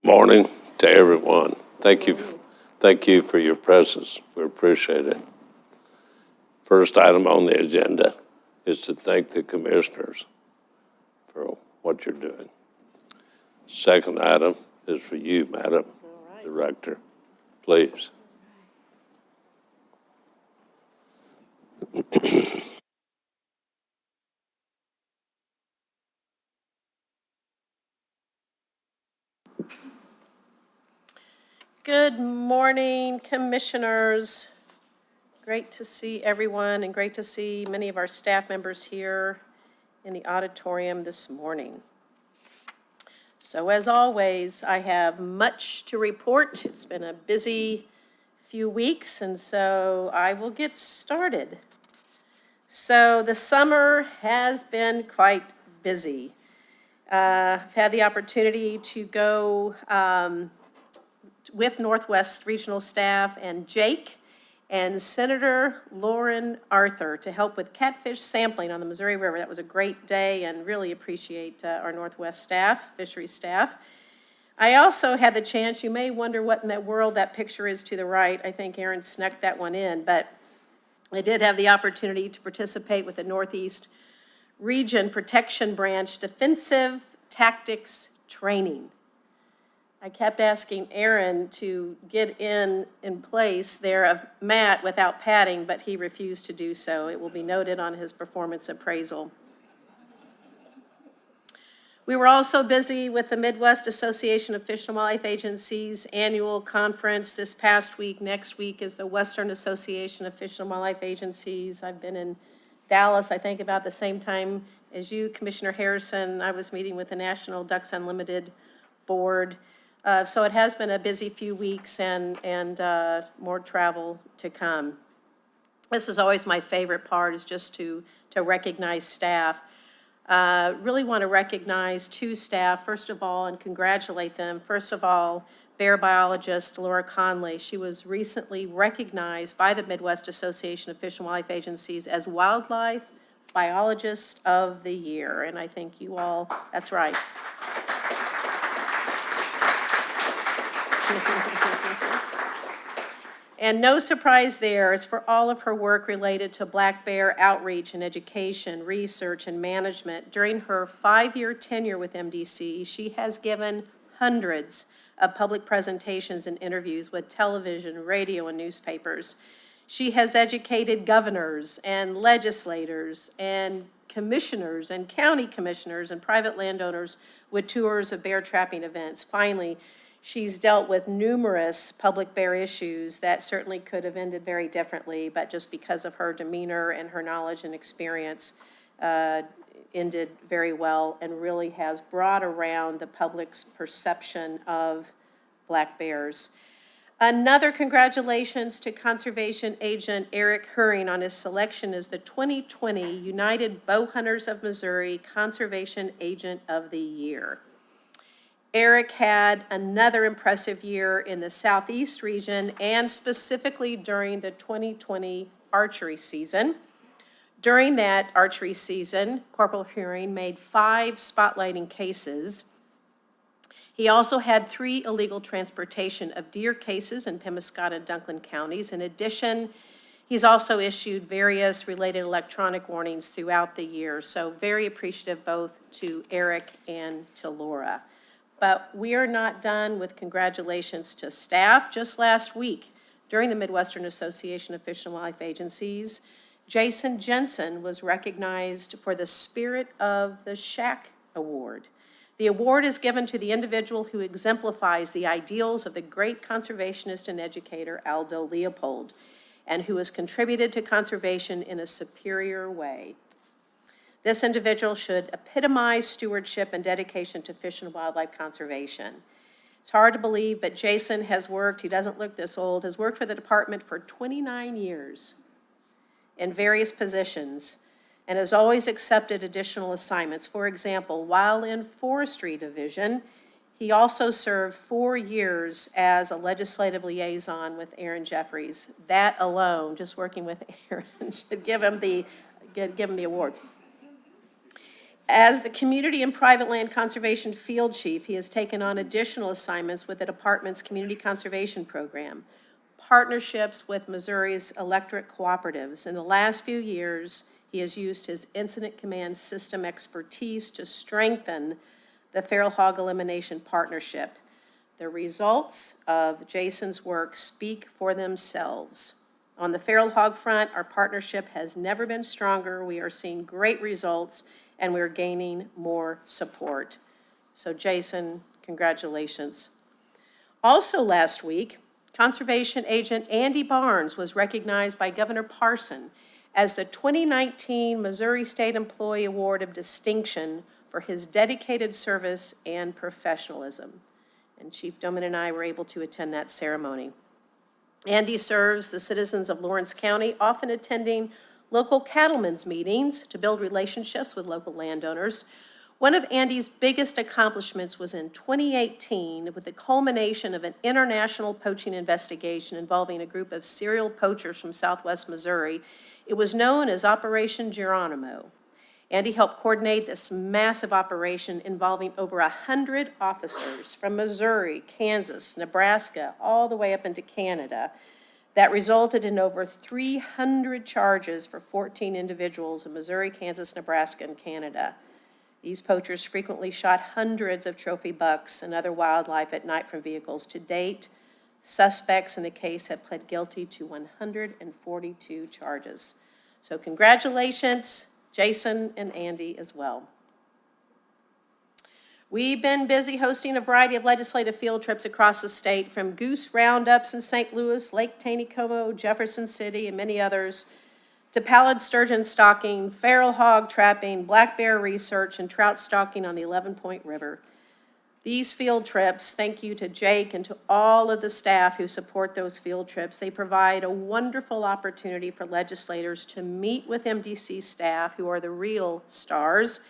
Morning to everyone. Thank you for your presence. We appreciate it. First item on the agenda is to thank the commissioners for what you're doing. Second item is for you, Madam Director. Please. Good morning, commissioners. Great to see everyone and great to see many of our staff members here in the auditorium this morning. So as always, I have much to report. It's been a busy few weeks, and so I will get started. So the summer has been quite busy. I've had the opportunity to go with Northwest Regional staff and Jake and Senator Lauren Arthur to help with catfish sampling on the Missouri River. That was a great day and really appreciate our Northwest staff, fisheries staff. I also had the chance, you may wonder what in the world that picture is to the right. I think Aaron snuck that one in, but I did have the opportunity to participate with the Northeast Region Protection Branch Defensive Tactics Training. I kept asking Aaron to get in place there of Matt without padding, but he refused to do so. It will be noted on his performance appraisal. We were also busy with the Midwest Association of Fish and Wildlife Agencies annual conference this past week. Next week is the Western Association of Fish and Wildlife Agencies. I've been in Dallas, I think about the same time as you, Commissioner Harrison. I was meeting with the National Ducks Unlimited Board. So it has been a busy few weeks and more travel to come. This is always my favorite part, is just to recognize staff. Really want to recognize two staff, first of all, and congratulate them. First of all, bear biologist Laura Conley. She was recently recognized by the Midwest Association of Fish and Wildlife Agencies as Wildlife Biologist of the Year. And I think you all, that's right. And no surprise there is for all of her work related to black bear outreach and education, research, and management. During her 5-year tenure with MDC, she has given hundreds of public presentations and interviews with television, radio, and newspapers. She has educated governors and legislators and commissioners and county commissioners and private landowners with tours of bear trapping events. Finally, she's dealt with numerous public bear issues that certainly could have ended very differently, but just because of her demeanor and her knowledge and experience, ended very well and really has brought around the public's perception of black bears. Another congratulations to Conservation Agent Eric Herring on his selection as the 2020 United Bowhunters of Missouri Conservation Agent of the Year. Eric had another impressive year in the Southeast region and specifically during the 2020 archery season. During that archery season, Corporal Herring made 5 spotlighting cases. He also had 3 illegal transportation of deer cases in Pemiscot and Dunklin counties. In addition, he's also issued various related electronic warnings throughout the year. So very appreciative both to Eric and to Laura. But we are not done with congratulations to staff. Just last week, during the Midwestern Association of Fish and Wildlife Agencies, Jason Jensen was recognized for the Spirit of the Shack Award. The award is given to the individual who exemplifies the ideals of the great conservationist and educator Aldo Leopold, and who has contributed to conservation in a superior way. This individual should epitomize stewardship and dedication to fish and wildlife conservation. It's hard to believe, but Jason has worked, he doesn't look this old, has worked for the department for 29 years in various positions and has always accepted additional assignments. For example, while in Forestry Division, he also served 4 years as a legislative liaison with Aaron Jeffries. That alone, just working with Aaron, should give him the award. As the Community and Private Land Conservation Field Chief, he has taken on additional assignments with the department's Community Conservation Program, partnerships with Missouri's electric cooperatives. In the last few years, he has used his incident command system expertise to strengthen the Feral Hog Elimination Partnership. The results of Jason's work speak for themselves. On the feral hog front, our partnership has never been stronger. We are seeing great results, and we're gaining more support. So Jason, congratulations. Also last week, Conservation Agent Andy Barnes was recognized by Governor Parson as the 2019 Missouri State Employee Award of Distinction for his dedicated service and professionalism. And Chief Doman and I were able to attend that ceremony. Andy serves the citizens of Lawrence County, often attending local cattlemen's meetings to build relationships with local landowners. One of Andy's biggest accomplishments was in 2018 with the culmination of an international poaching investigation involving a group of serial poachers from southwest Missouri. It was known as Operation Geronimo. Andy helped coordinate this massive operation involving over 100 officers from Missouri, Kansas, Nebraska, all the way up into Canada. That resulted in over 300 charges for 14 individuals in Missouri, Kansas, Nebraska, and Canada. These poachers frequently shot hundreds of trophy bucks and other wildlife at night from vehicles. To date, suspects in the case have pled guilty to 142 charges. So congratulations, Jason and Andy as well. We've been busy hosting a variety of legislative field trips across the state, from goose roundups in St. Louis, Lake Taneycomo, Jefferson City, and many others, to pallid sturgeon stalking, feral hog trapping, black bear research, and trout stalking on the 11-Point River. These field trips, thank you to Jake and to all of the staff who support those field trips, they provide a wonderful opportunity for legislators to meet with MDC staff, who are the real stars,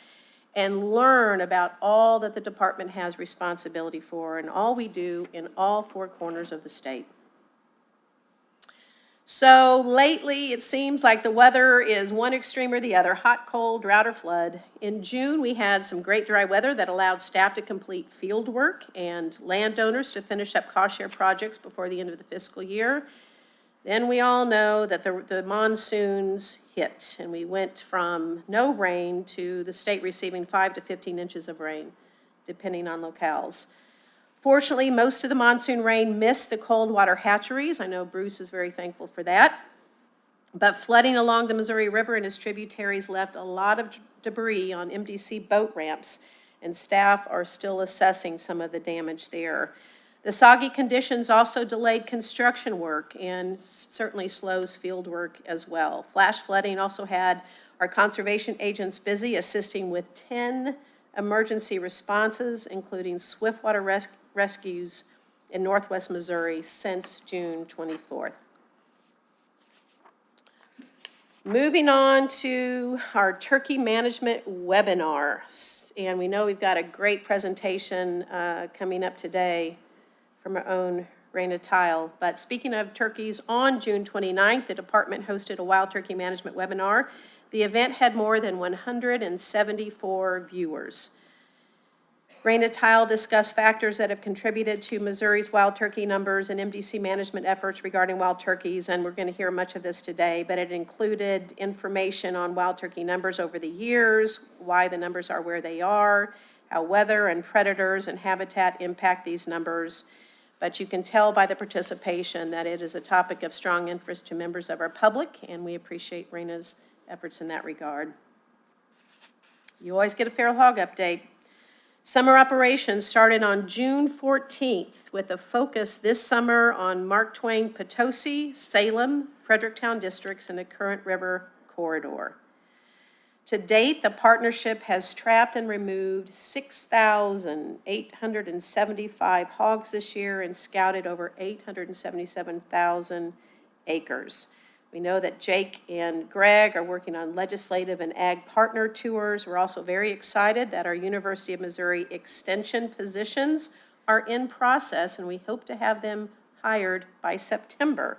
and learn about all that the department has responsibility for and all we do in all four corners of the state. So lately, it seems like the weather is one extreme or the other, hot, cold, drought, or flood. In June, we had some great dry weather that allowed staff to complete field work and landowners to finish up cost share projects before the end of the fiscal year. Then we all know that the monsoons hit, and we went from no rain to the state receiving 5 to 15 inches of rain, depending on locales. Fortunately, most of the monsoon rain missed the cold water hatcheries. I know Bruce is very thankful for that. But flooding along the Missouri River and its tributaries left a lot of debris on MDC boat ramps, and staff are still assessing some of the damage there. The soggy conditions also delayed construction work and certainly slows field work as well. Flash flooding also had our conservation agents busy assisting with 10 emergency responses, including swiftwater rescues in northwest Missouri since June 24th. Moving on to our turkey management webinar. And we know we've got a great presentation coming up today from our own Raina Tile. But speaking of turkeys, on June 29th, the department hosted a wild turkey management webinar. The event had more than 174 viewers. Raina Tile discussed factors that have contributed to Missouri's wild turkey numbers and MDC management efforts regarding wild turkeys, and we're going to hear much of this today, but it included information on wild turkey numbers over the years, why the numbers are where they are, how weather and predators and habitat impact these numbers. But you can tell by the participation that it is a topic of strong interest to members of our public, and we appreciate Raina's efforts in that regard. You always get a feral hog update. Summer operations started on June 14th with a focus this summer on Mark Twain, Potosi, Salem, Fredericktown districts, and the Current River corridor. To date, the partnership has trapped and removed 6,875 hogs this year and scouted over 877,000 acres. We know that Jake and Greg are working on legislative and ag partner tours. We're also very excited that our University of Missouri extension positions are in process, and we hope to have them hired by September.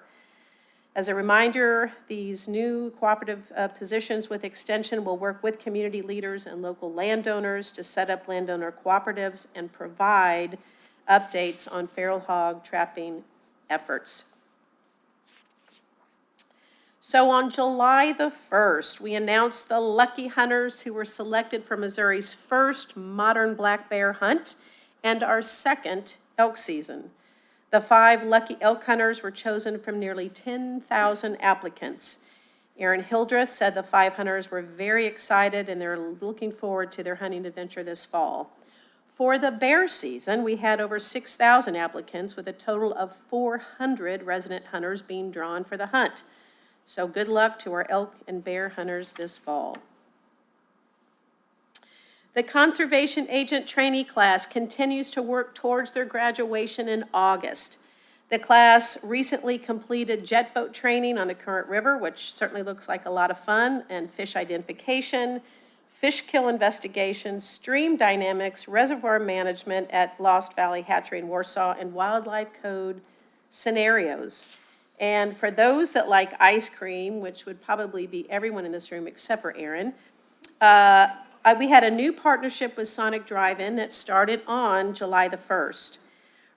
As a reminder, these new cooperative positions with Extension will work with community leaders and local landowners to set up landowner cooperatives and provide updates on feral hog trapping efforts. So on July the 1st, we announced the lucky hunters who were selected for Missouri's first modern black bear hunt and our second elk season. The 5 lucky elk hunters were chosen from nearly 10,000 applicants. Aaron Hildreth said the 5 hunters were very excited and they're looking forward to their hunting adventure this fall. For the bear season, we had over 6,000 applicants with a total of 400 resident hunters being drawn for the hunt. So good luck to our elk and bear hunters this fall. The Conservation Agent Trainee class continues to work towards their graduation in August. The class recently completed jet boat training on the Current River, which certainly looks like a lot of fun, and fish identification, fish kill investigation, stream dynamics, reservoir management at Lost Valley Hatchery in Warsaw, and wildlife code scenarios. And for those that like ice cream, which would probably be everyone in this room except for Aaron, we had a new partnership with Sonic Drive-In that started on July the 1st.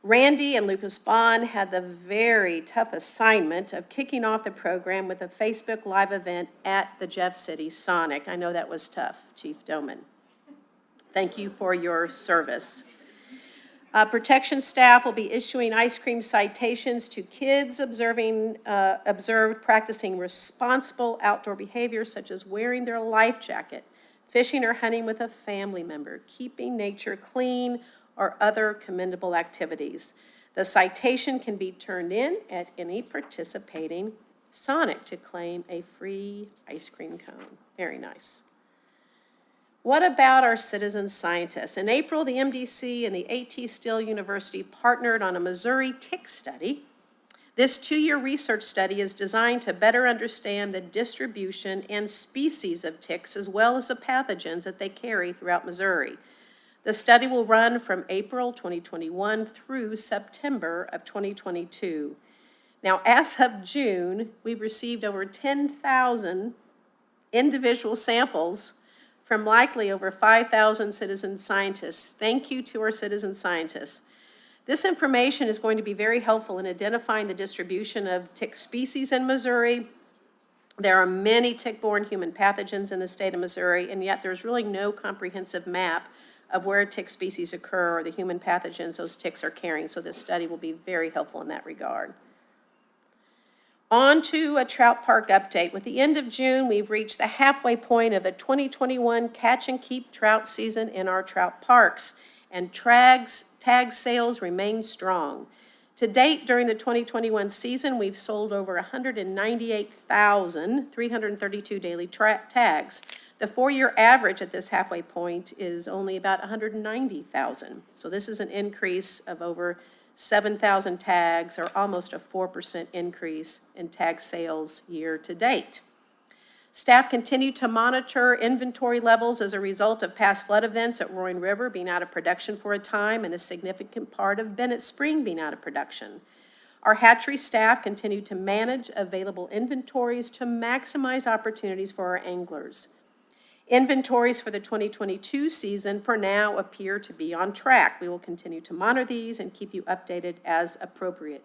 Randy and Lucas Bond had the very tough assignment of kicking off the program with a Facebook Live event at the Jeff City Sonic. I know that was tough, Chief Doman. Thank you for your service. Protection staff will be issuing ice cream citations to kids observed practicing responsible outdoor behavior, such as wearing their life jacket, fishing or hunting with a family member, keeping nature clean, or other commendable activities. The citation can be turned in at any participating Sonic to claim a free ice cream cone. Very nice. What about our citizen scientists? In April, the MDC and the A.T. Still University partnered on a Missouri tick study. This 2-year research study is designed to better understand the distribution and species of ticks, as well as the pathogens that they carry throughout Missouri. The study will run from April 2021 through September of 2022. Now, as of June, we've received over 10,000 individual samples from likely over 5,000 citizen scientists. Thank you to our citizen scientists. This information is going to be very helpful in identifying the distribution of tick species in Missouri. There are many tick-borne human pathogens in the state of Missouri, and yet there's really no comprehensive map of where tick species occur or the human pathogens those ticks are carrying, so this study will be very helpful in that regard. On to a Trout Park update. With the end of June, we've reached the halfway point of the 2021 catch and keep trout season in our trout parks, and tag sales remain strong. To date, during the 2021 season, we've sold over 198,332 daily tags. The 4-year average at this halfway point is only about 190,000. So this is an increase of over 7,000 tags, or almost a 4% increase in tag sales year to date. Staff continue to monitor inventory levels as a result of past flood events at Roaring River being out of production for a time and a significant part of Bennett Spring being out of production. Our hatchery staff continue to manage available inventories to maximize opportunities for our anglers. Inventories for the 2022 season for now appear to be on track. We will continue to monitor these and keep you updated as appropriate.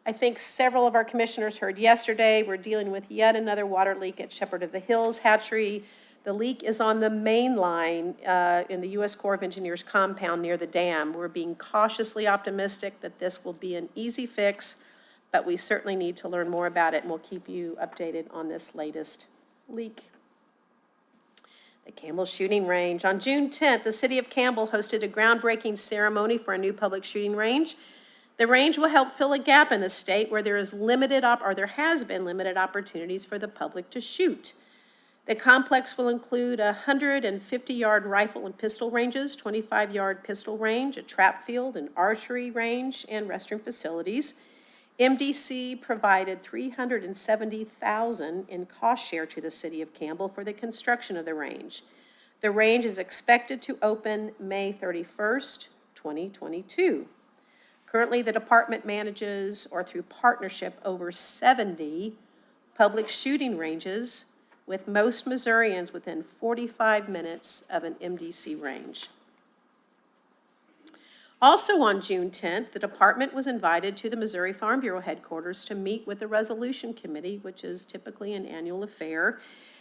I think several of our commissioners heard yesterday, we're dealing with yet another water leak at Shepherd of the Hills Hatchery. The leak is on the main line in the U.S. Corps of Engineers compound near the dam. We're being cautiously optimistic that this will be an easy fix, but we certainly need to learn more about it, and we'll keep you updated on this latest leak. The Campbell Shooting Range. On June 10th, the City of Campbell hosted a groundbreaking ceremony for a new public shooting range. The range will help fill a gap in the state where there has been limited opportunities for the public to shoot. The complex will include 150-yard rifle and pistol ranges, 25-yard pistol range, a trap field, an archery range, and restroom facilities. MDC provided $370,000 in cost share to the City of Campbell for the construction of the range. The range is expected to open May 31st, 2022. Currently, the department manages, or through partnership, over 70 public shooting ranges, with most Missourians within 45 minutes of an MDC range. Also on June 10th, the department was invited to the Missouri Farm Bureau headquarters to meet with the Resolution Committee, which is typically an annual affair.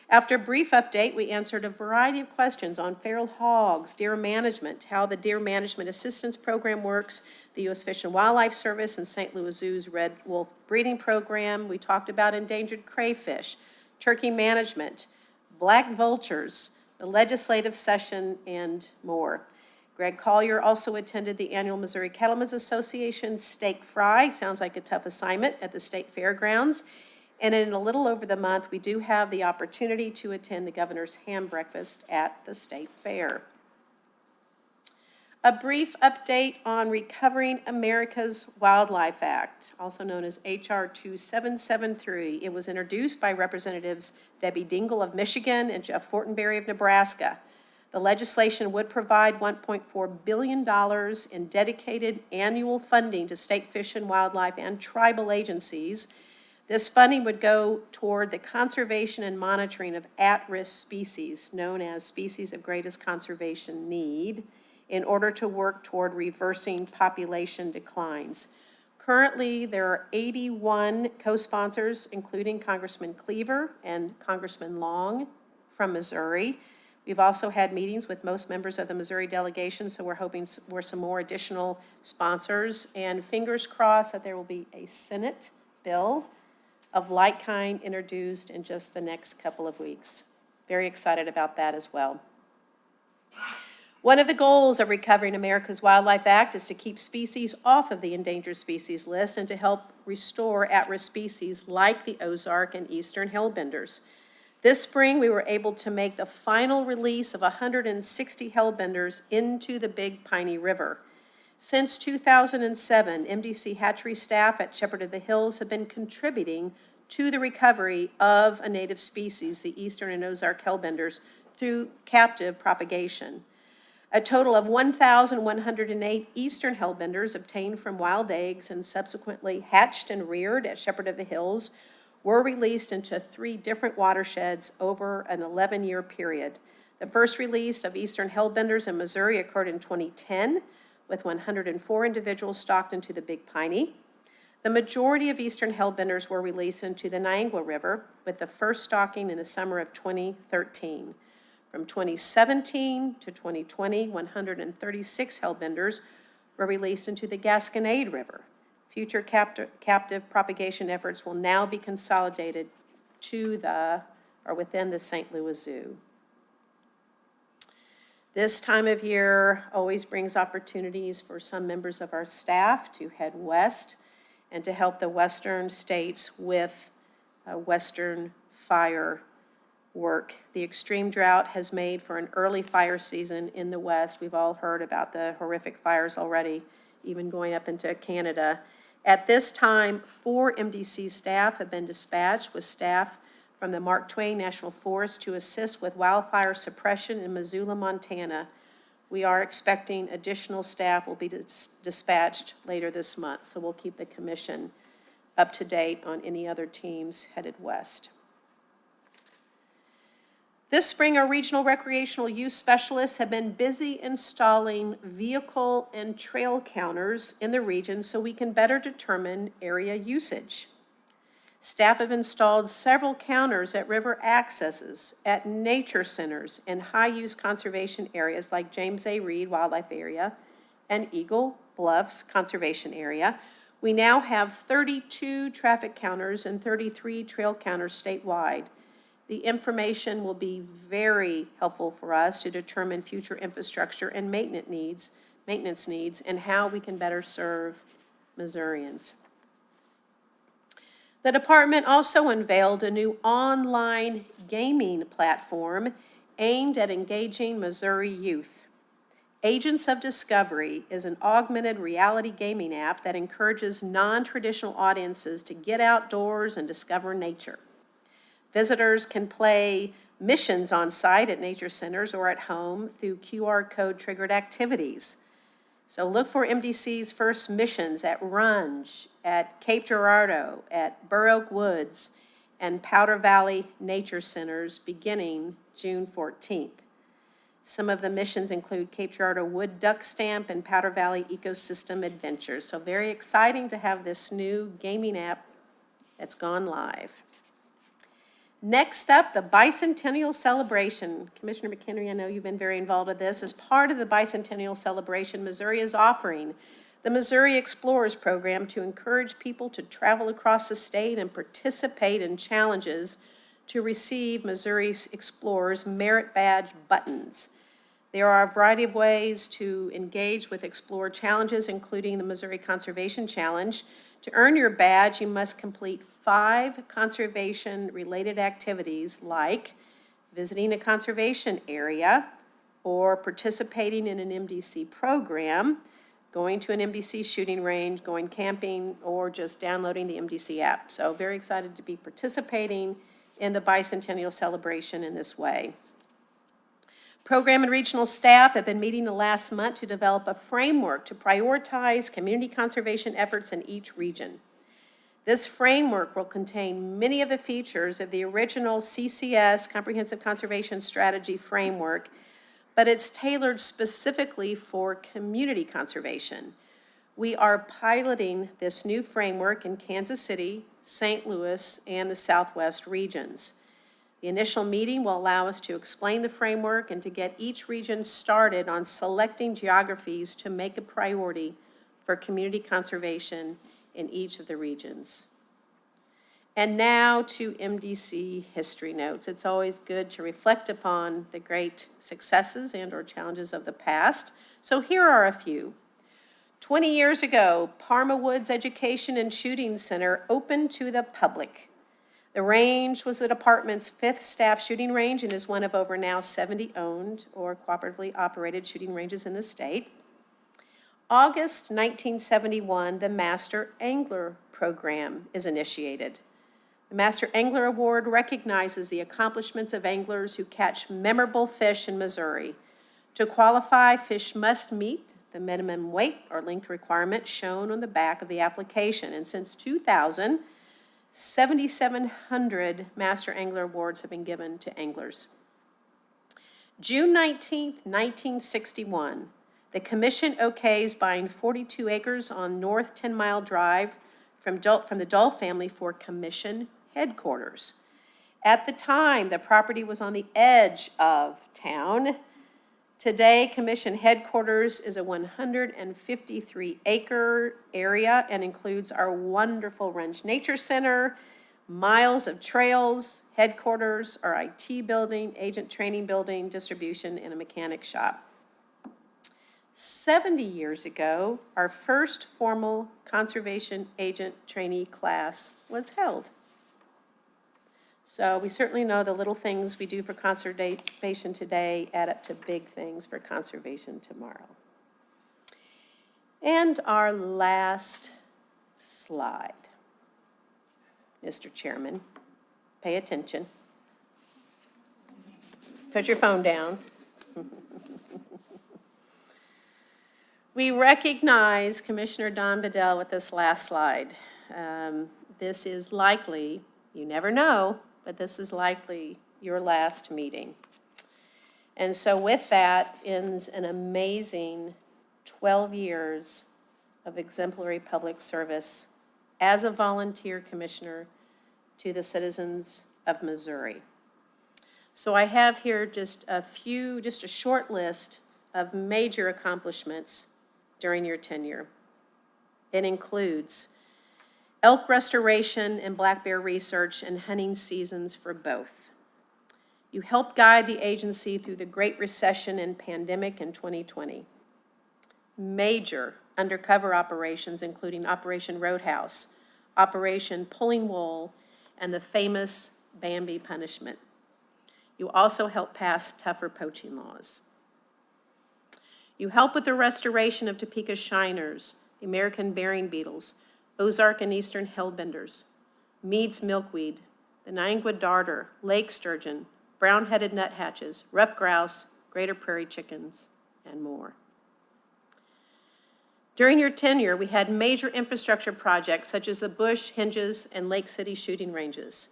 After a brief update, we answered a variety of questions on feral hogs, deer management, how the Deer Management Assistance Program works, the U.S. Fish and Wildlife Service, and St. Louis Zoo's Red Wolf Breeding Program. We talked about endangered crayfish, turkey management, black vultures, the legislative session, and more. Greg Collier also attended the annual Missouri Cattlemen's Association Steak Fry. Sounds like a tough assignment at the state fairgrounds. And in a little over the month, we do have the opportunity to attend the governor's ham breakfast at the state fair. A brief update on Recovering America's Wildlife Act, also known as H.R. 2773. It was introduced by Representatives Debbie Dingell of Michigan and Jeff Fortenberry of Nebraska. The legislation would provide $1.4 billion in dedicated annual funding to state fish and wildlife and tribal agencies. This funding would go toward the conservation and monitoring of at-risk species, known as species of greatest conservation need, in order to work toward reversing population declines. Currently, there are 81 co-sponsors, including Congressman Cleaver and Congressman Long from Missouri. We've also had meetings with most members of the Missouri delegation, so we're hoping for some more additional sponsors. And fingers crossed that there will be a Senate bill of like kind introduced in just the next couple of weeks. Very excited about that as well. One of the goals of Recovering America's Wildlife Act is to keep species off of the endangered species list and to help restore at-risk species like the Ozark and eastern hellbenders. This spring, we were able to make the final release of 160 hellbenders into the Big Piney River. Since 2007, MDC hatchery staff at Shepherd of the Hills have been contributing to the recovery of a native species, the eastern and Ozark hellbenders, through captive propagation. A total of 1,108 eastern hellbenders obtained from wild eggs and subsequently hatched and reared at Shepherd of the Hills were released into 3 different watersheds over an 11-year period. The first release of eastern hellbenders in Missouri occurred in 2010, with 104 individuals stocked into the Big Piney. The majority of eastern hellbenders were released into the Niangua River, with the first stocking in the summer of 2013. From 2017 to 2020, 136 hellbenders were released into the Gasconade River. Future captive propagation efforts will now be consolidated within the St. Louis Zoo. This time of year always brings opportunities for some members of our staff to head west and to help the western states with western fire work. The extreme drought has made for an early fire season in the west. We've all heard about the horrific fires already, even going up into Canada. At this time, 4 MDC staff have been dispatched with staff from the Mark Twain National Forest to assist with wildfire suppression in Missoula, Montana. We are expecting additional staff will be dispatched later this month, so we'll keep the commission up to date on any other teams headed west. This spring, our regional recreational use specialists have been busy installing vehicle and trail counters in the region so we can better determine area usage. Staff have installed several counters at river accesses, at nature centers, and high-use conservation areas like James A. Reed Wildlife Area and Eagle Bluffs Conservation Area. We now have 32 traffic counters and 33 trail counters statewide. The information will be very helpful for us to determine future infrastructure and maintenance needs and how we can better serve Missourians. The department also unveiled a new online gaming platform aimed at engaging Missouri youth. Agents of Discovery is an augmented reality gaming app that encourages non-traditional audiences to get outdoors and discover nature. Visitors can play missions on site at nature centers or at home through QR code triggered activities. So look for MDC's first missions at Runge, at Cape Girardeau, at Burr Oak Woods, and Powder Valley Nature Centers beginning June 14th. Some of the missions include Cape Girardeau Wood Duck Stamp and Powder Valley Ecosystem Adventures. So very exciting to have this new gaming app that's gone live. Next up, the Bicentennial Celebration. Commissioner McHenry, I know you've been very involved with this. As part of the Bicentennial Celebration, Missouri is offering the Missouri Explorers Program to encourage people to travel across the state and participate in challenges to receive Missouri Explorers Merit Badge buttons. There are a variety of ways to engage with Explorer challenges, including the Missouri Conservation Challenge. To earn your badge, you must complete 5 conservation-related activities like visiting a conservation area or participating in an MDC program, going to an MDC shooting range, going camping, or just downloading the MDC app. So very excited to be participating in the Bicentennial Celebration in this way. Program and regional staff have been meeting the last month to develop a framework to prioritize community conservation efforts in each region. This framework will contain many of the features of the original CCS, Comprehensive Conservation Strategy framework, but it's tailored specifically for community conservation. We are piloting this new framework in Kansas City, St. Louis, and the Southwest regions. The initial meeting will allow us to explain the framework and to get each region started on selecting geographies to make a priority for community conservation in each of the regions. And now to MDC history notes. It's always good to reflect upon the great successes and/or challenges of the past. So here are a few. 20 years ago, Parma Woods Education and Shooting Center opened to the public. The range was the department's 5th staff shooting range and is one of over now 70 owned or cooperatively operated shooting ranges in the state. August 1971, the Master Angler Program is initiated. The Master Angler Award recognizes the accomplishments of anglers who catch memorable fish in Missouri. To qualify, fish must meet the minimum weight or length requirement shown on the back of the application. And since 2000, 7,700 Master Angler Awards have been given to anglers. June 19, 1961, the commission okays buying 42 acres on North 10 Mile Drive from the Dull family for commission headquarters. At the time, the property was on the edge of town. Today, commission headquarters is a 153-acre area and includes our wonderful Runge Nature Center, miles of trails, headquarters, our IT building, agent training building, distribution, and a mechanic shop. 70 years ago, our first formal conservation agent trainee class was held. So we certainly know the little things we do for conservation today add up to big things for conservation tomorrow. And our last slide. Mr. Chairman, pay attention. Put your phone down. We recognize Commissioner Don Bedell with this last slide. This is likely, you never know, but this is likely your last meeting. And so with that ends an amazing 12 years of exemplary public service as a volunteer commissioner to the citizens of Missouri. So I have here just a short list of major accomplishments during your tenure. It includes elk restoration and black bear research and hunting seasons for both. You helped guide the agency through the Great Recession and pandemic in 2020. Major undercover operations, including Operation Roadhouse, Operation Pulling Wool, and the famous Bambi punishment. You also helped pass tougher poaching laws. You helped with the restoration of Topeka shiners, the American burying beetles, Ozark and Eastern hellbenders, Mead's milkweed, the Niangua darter, lake sturgeon, brown-headed nuthatches, rough grouse, greater prairie chickens, and more. During your tenure, we had major infrastructure projects such as the Bush, Hinges, and Lake City shooting ranges,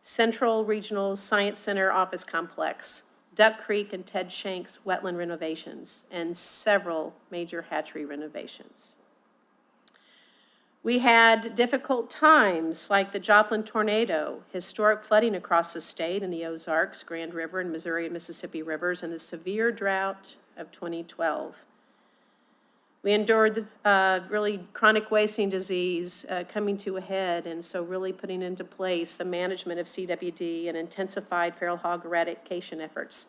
Central Regional Science Center office complex, Duck Creek and Ted Shanks wetland renovations, and several major hatchery renovations. We had difficult times like the Joplin tornado, historic flooding across the state in the Ozarks, Grand River, and Missouri and Mississippi rivers, and the severe drought of 2012. We endured really chronic wasting disease coming to a head, and so really putting into place the management of CWD and intensified feral hog eradication efforts.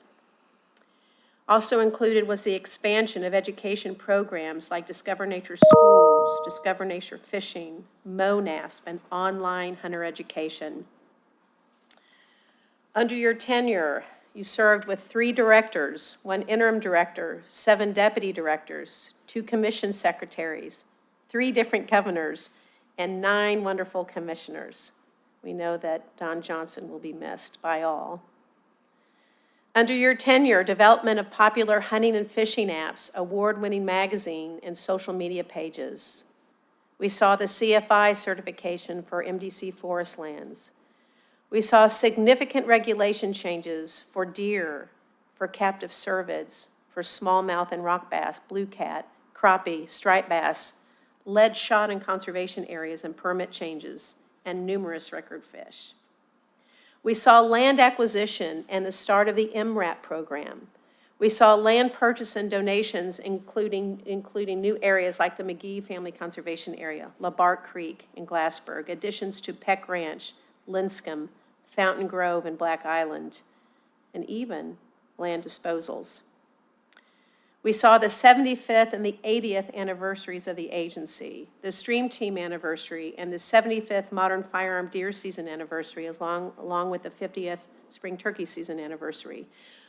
Also included was the expansion of education programs like Discover Nature Schools, Discover Nature Fishing, MONASP, and online hunter education. Under your tenure, you served with 3 directors, 1 interim director, 7 deputy directors, 2 commission secretaries, 3 different governors, and 9 wonderful commissioners. We know that Don Johnson will be missed by all. Under your tenure, development of popular hunting and fishing apps, award-winning magazine, and social media pages. We saw the CFI certification for MDC forest lands. We saw significant regulation changes for deer, for captive cervids, for smallmouth and rock bass, blue cat, crappie, striped bass, lead shot in conservation areas and permit changes, and numerous record fish. We saw land acquisition and the start of the MRAP program. We saw land purchase and donations, including new areas like the McGee Family Conservation Area, LaBarque Creek in Glassburg, additions to Peck Ranch, Linscomb, Fountain Grove, and Black Island, and even land disposals. We saw the 75th and the 80th anniversaries of the agency, the Stream Team anniversary, and the 75th Modern Firearm Deer Season anniversary, along with the 50th Spring Turkey Season anniversary.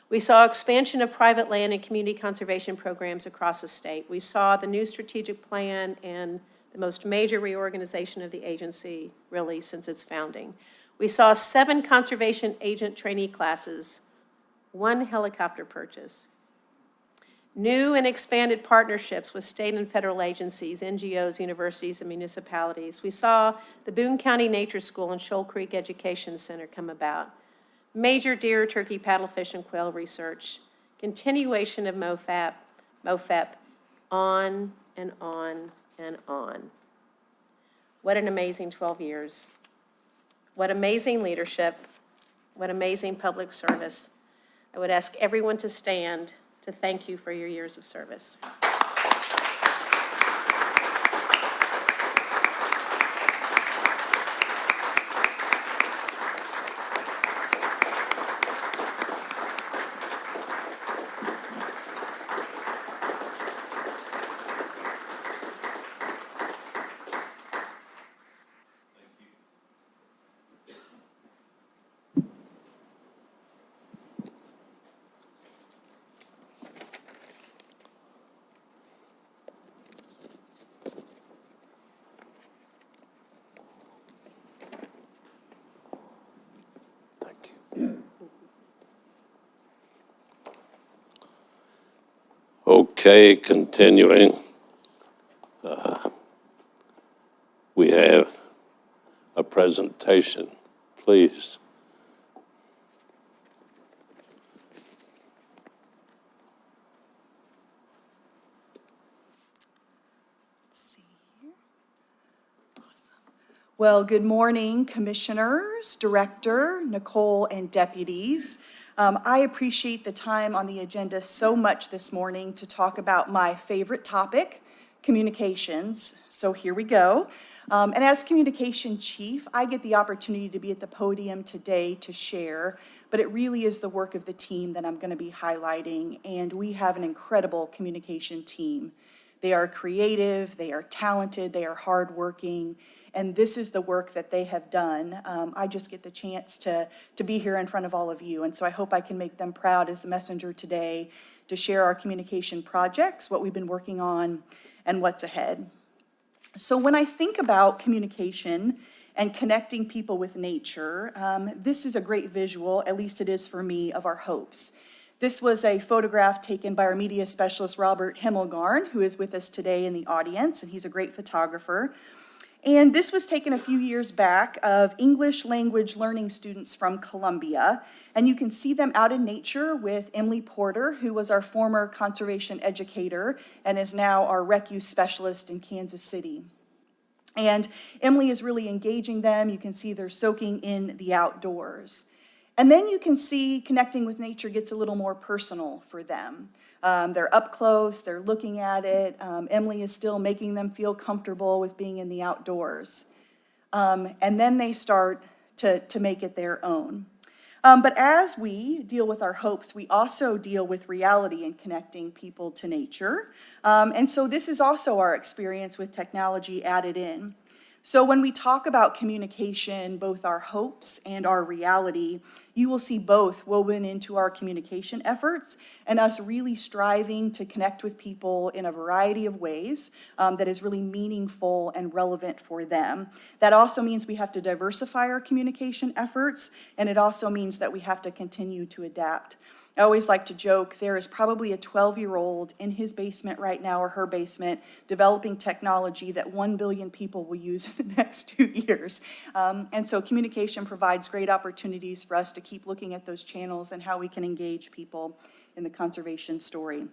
We saw expansion of private land and community conservation programs across the state. We saw the new strategic plan and the most major reorganization of the agency, really, since its founding. We saw 7 conservation agent trainee classes, 1 helicopter purchase, new and expanded partnerships with state and federal agencies, NGOs, universities, and municipalities. We saw the Boone County Nature School and Shoal Creek Education Center come about, major deer, turkey, paddlefish, and quail research, continuation of MOFEP, on and on and on. What an amazing 12 years. What amazing leadership. What amazing public service. I would ask everyone to stand to thank you for your years of service. Okay, continuing. We have a presentation, please. Let's see here. Awesome. Well, good morning, commissioners, director, Nicole, and deputies. I appreciate the time on the agenda so much this morning to talk about my favorite topic, communications. So here we go. And as communication chief, I get the opportunity to be at the podium today to share, but it really is the work of the team that I'm going to be highlighting, and we have an incredible communication team. They are creative, they are talented, they are hardworking, and this is the work that they have done. I just get the chance to be here in front of all of you, and so I hope I can make them proud as the messenger today to share our communication projects, what we've been working on, and what's ahead. So when I think about communication and connecting people with nature, this is a great visual, at least it is for me, of our hopes. This was a photograph taken by our media specialist, Robert Himmelgarn, who is with us today in the audience, and he's a great photographer. And this was taken a few years back of English language learning students from Columbia. And you can see them out in nature with Emily Porter, who was our former conservation educator and is now our rec use specialist in Kansas City. And Emily is really engaging them. You can see they're soaking in the outdoors. And then you can see connecting with nature gets a little more personal for them. They're up close, they're looking at it. Emily is still making them feel comfortable with being in the outdoors. And then they start to make it their own. But as we deal with our hopes, we also deal with reality in connecting people to nature. And so this is also our experience with technology added in. So when we talk about communication, both our hopes and our reality, you will see both woven into our communication efforts and us really striving to connect with people in a variety of ways that is really meaningful and relevant for them. That also means we have to diversify our communication efforts, and it also means that we have to continue to adapt. I always like to joke, there is probably a 12-year-old in his basement right now, or her basement, developing technology that 1 billion people will use in the next 2 years. And so communication provides great opportunities for us to keep looking at those channels and how we can engage people in the conservation story.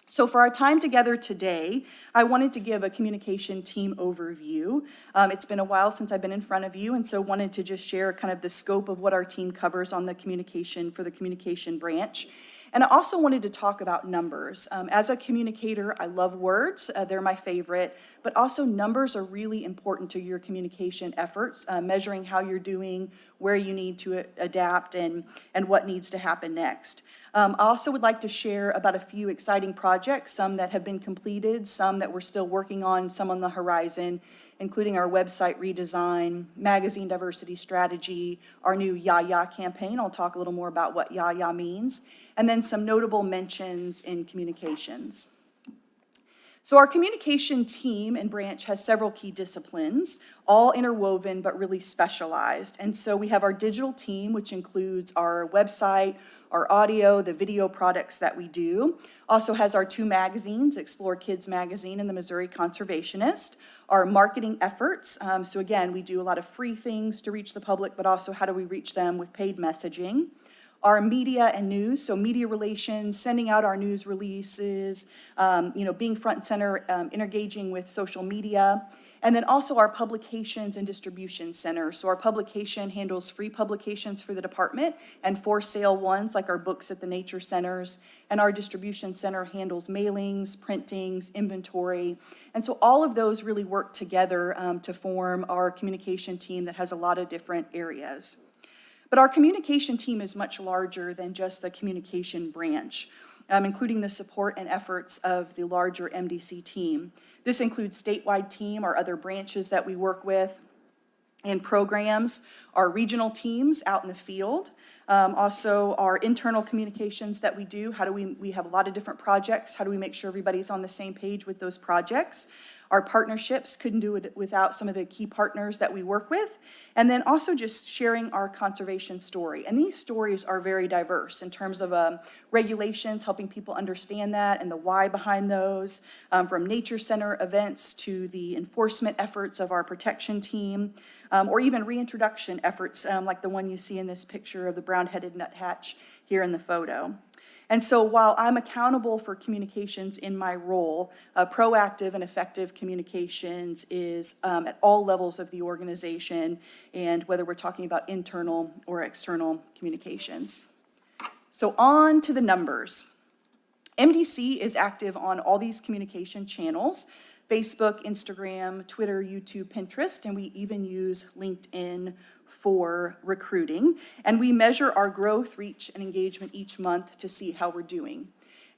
So for our time together today, I wanted to give a communication team overview. It's been a while since I've been in front of you, and so wanted to just share kind of the scope of what our team covers on the communication for the communication branch. And I also wanted to talk about numbers. As a communicator, I love words, they're my favorite, but also numbers are really important to your communication efforts, measuring how you're doing, where you need to adapt, and what needs to happen next. I also would like to share about a few exciting projects, some that have been completed, some that we're still working on, some on the horizon, including our website redesign, magazine diversity strategy, our new Ya campaign. I'll talk a little more about what Ya means, and then some notable mentions in communications. So our communication team and branch has several key disciplines, all interwoven but really specialized. And so we have our digital team, which includes our website, our audio, the video products that we do. Also has our 2 magazines, Explore Kids Magazine and the Missouri Conservationist. Our marketing efforts, so again, we do a lot of free things to reach the public, but also how do we reach them with paid messaging. Our media and news, so media relations, sending out our news releases, being front and center, engaging with social media. And then also our publications and distribution center. So our publication handles free publications for the department and for sale ones like our books at the nature centers. And our distribution center handles mailings, printings, inventory. And so all of those really work together to form our communication team that has a lot of different areas. But our communication team is much larger than just the communication branch, including the support and efforts of the larger MDC team. This includes statewide team, our other branches that we work with, and programs, our regional teams out in the field, also our internal communications that we do. How do we have a lot of different projects. How do we make sure everybody's on the same page with those projects? Our partnerships, couldn't do it without some of the key partners that we work with. And then also just sharing our conservation story. And these stories are very diverse in terms of regulations, helping people understand that and the why behind those, from nature center events to the enforcement efforts of our protection team, or even reintroduction efforts like the one you see in this picture of the brown-headed nuthatch here in the photo. And so while I'm accountable for communications in my role, proactive and effective communications is at all levels of the organization, and whether we're talking about internal or external communications. So on to the numbers. MDC is active on all these communication channels: Facebook, Instagram, Twitter, YouTube, Pinterest, and we even use LinkedIn for recruiting. And we measure our growth, reach, and engagement each month to see how we're doing.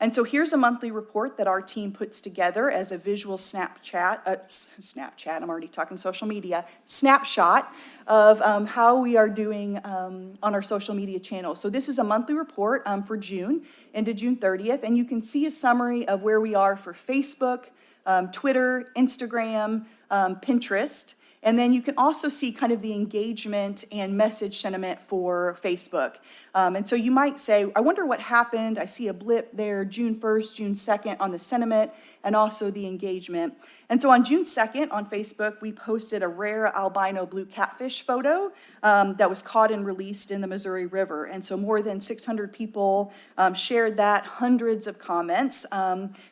And so here's a monthly report that our team puts together as a visual snapshot, I'm already talking social media, snapshot of how we are doing on our social media channels. So this is a monthly report for June, into June 30th, and you can see a summary of where we are for Facebook, Twitter, Instagram, Pinterest. And then you can also see kind of the engagement and message sentiment for Facebook. And so you might say, I wonder what happened. I see a blip there, June 1st, June 2nd on the sentiment and also the engagement. And so on June 2nd on Facebook, we posted a rare albino blue catfish photo that was caught and released in the Missouri River. And so more than 600 people shared that, hundreds of comments,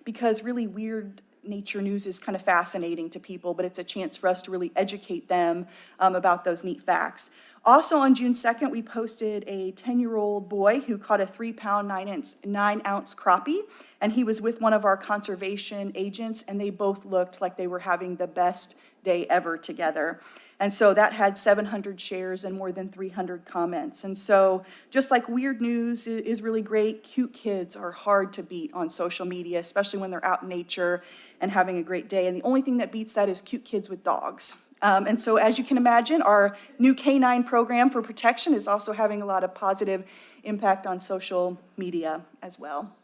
because really weird nature news is kind of fascinating to people, but it's a chance for us to really educate them about those neat facts. Also on June 2nd, we posted a 10-year-old boy who caught a 3-pound, 9-ounce crappie, and he was with one of our conservation agents, and they both looked like they were having the best day ever together. And so that had 700 shares and more than 300 comments. And so just like weird news is really great, cute kids are hard to beat on social media, especially when they're out in nature and having a great day. And the only thing that beats that is cute kids with dogs. And so as you can imagine, our new K-9 program for protection is also having a lot of positive impact on social media as well.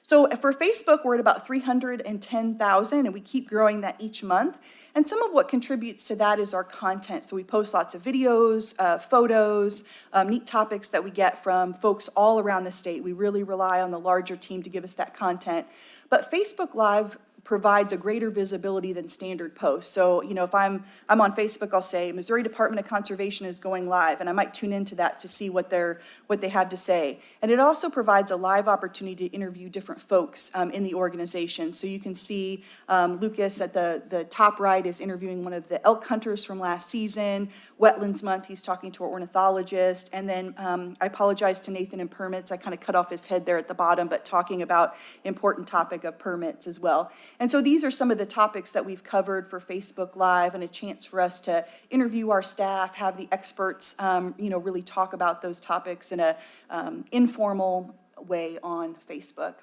So for Facebook, we're at about 310,000, and we keep growing that each month. And some of what contributes to that is our content. So we post lots of videos, photos, neat topics that we get from folks all around the state. We really rely on the larger team to give us that content. But Facebook Live provides a greater visibility than standard posts. So, you know, if I'm on Facebook, I'll say Missouri Department of Conservation is going live, and I might tune into that to see what they have to say. And it also provides a live opportunity to interview different folks in the organization. So you can see Lucas at the top right is interviewing one of the elk hunters from last season. Wetlands Month, he's talking to an ornithologist. And then I apologize to Nathan in permits. I kind of cut off his head there at the bottom, but talking about important topic of permits as well. And so these are some of the topics that we've covered for Facebook Live, and a chance for us to interview our staff, have the experts, really talk about those topics in a informal way on Facebook.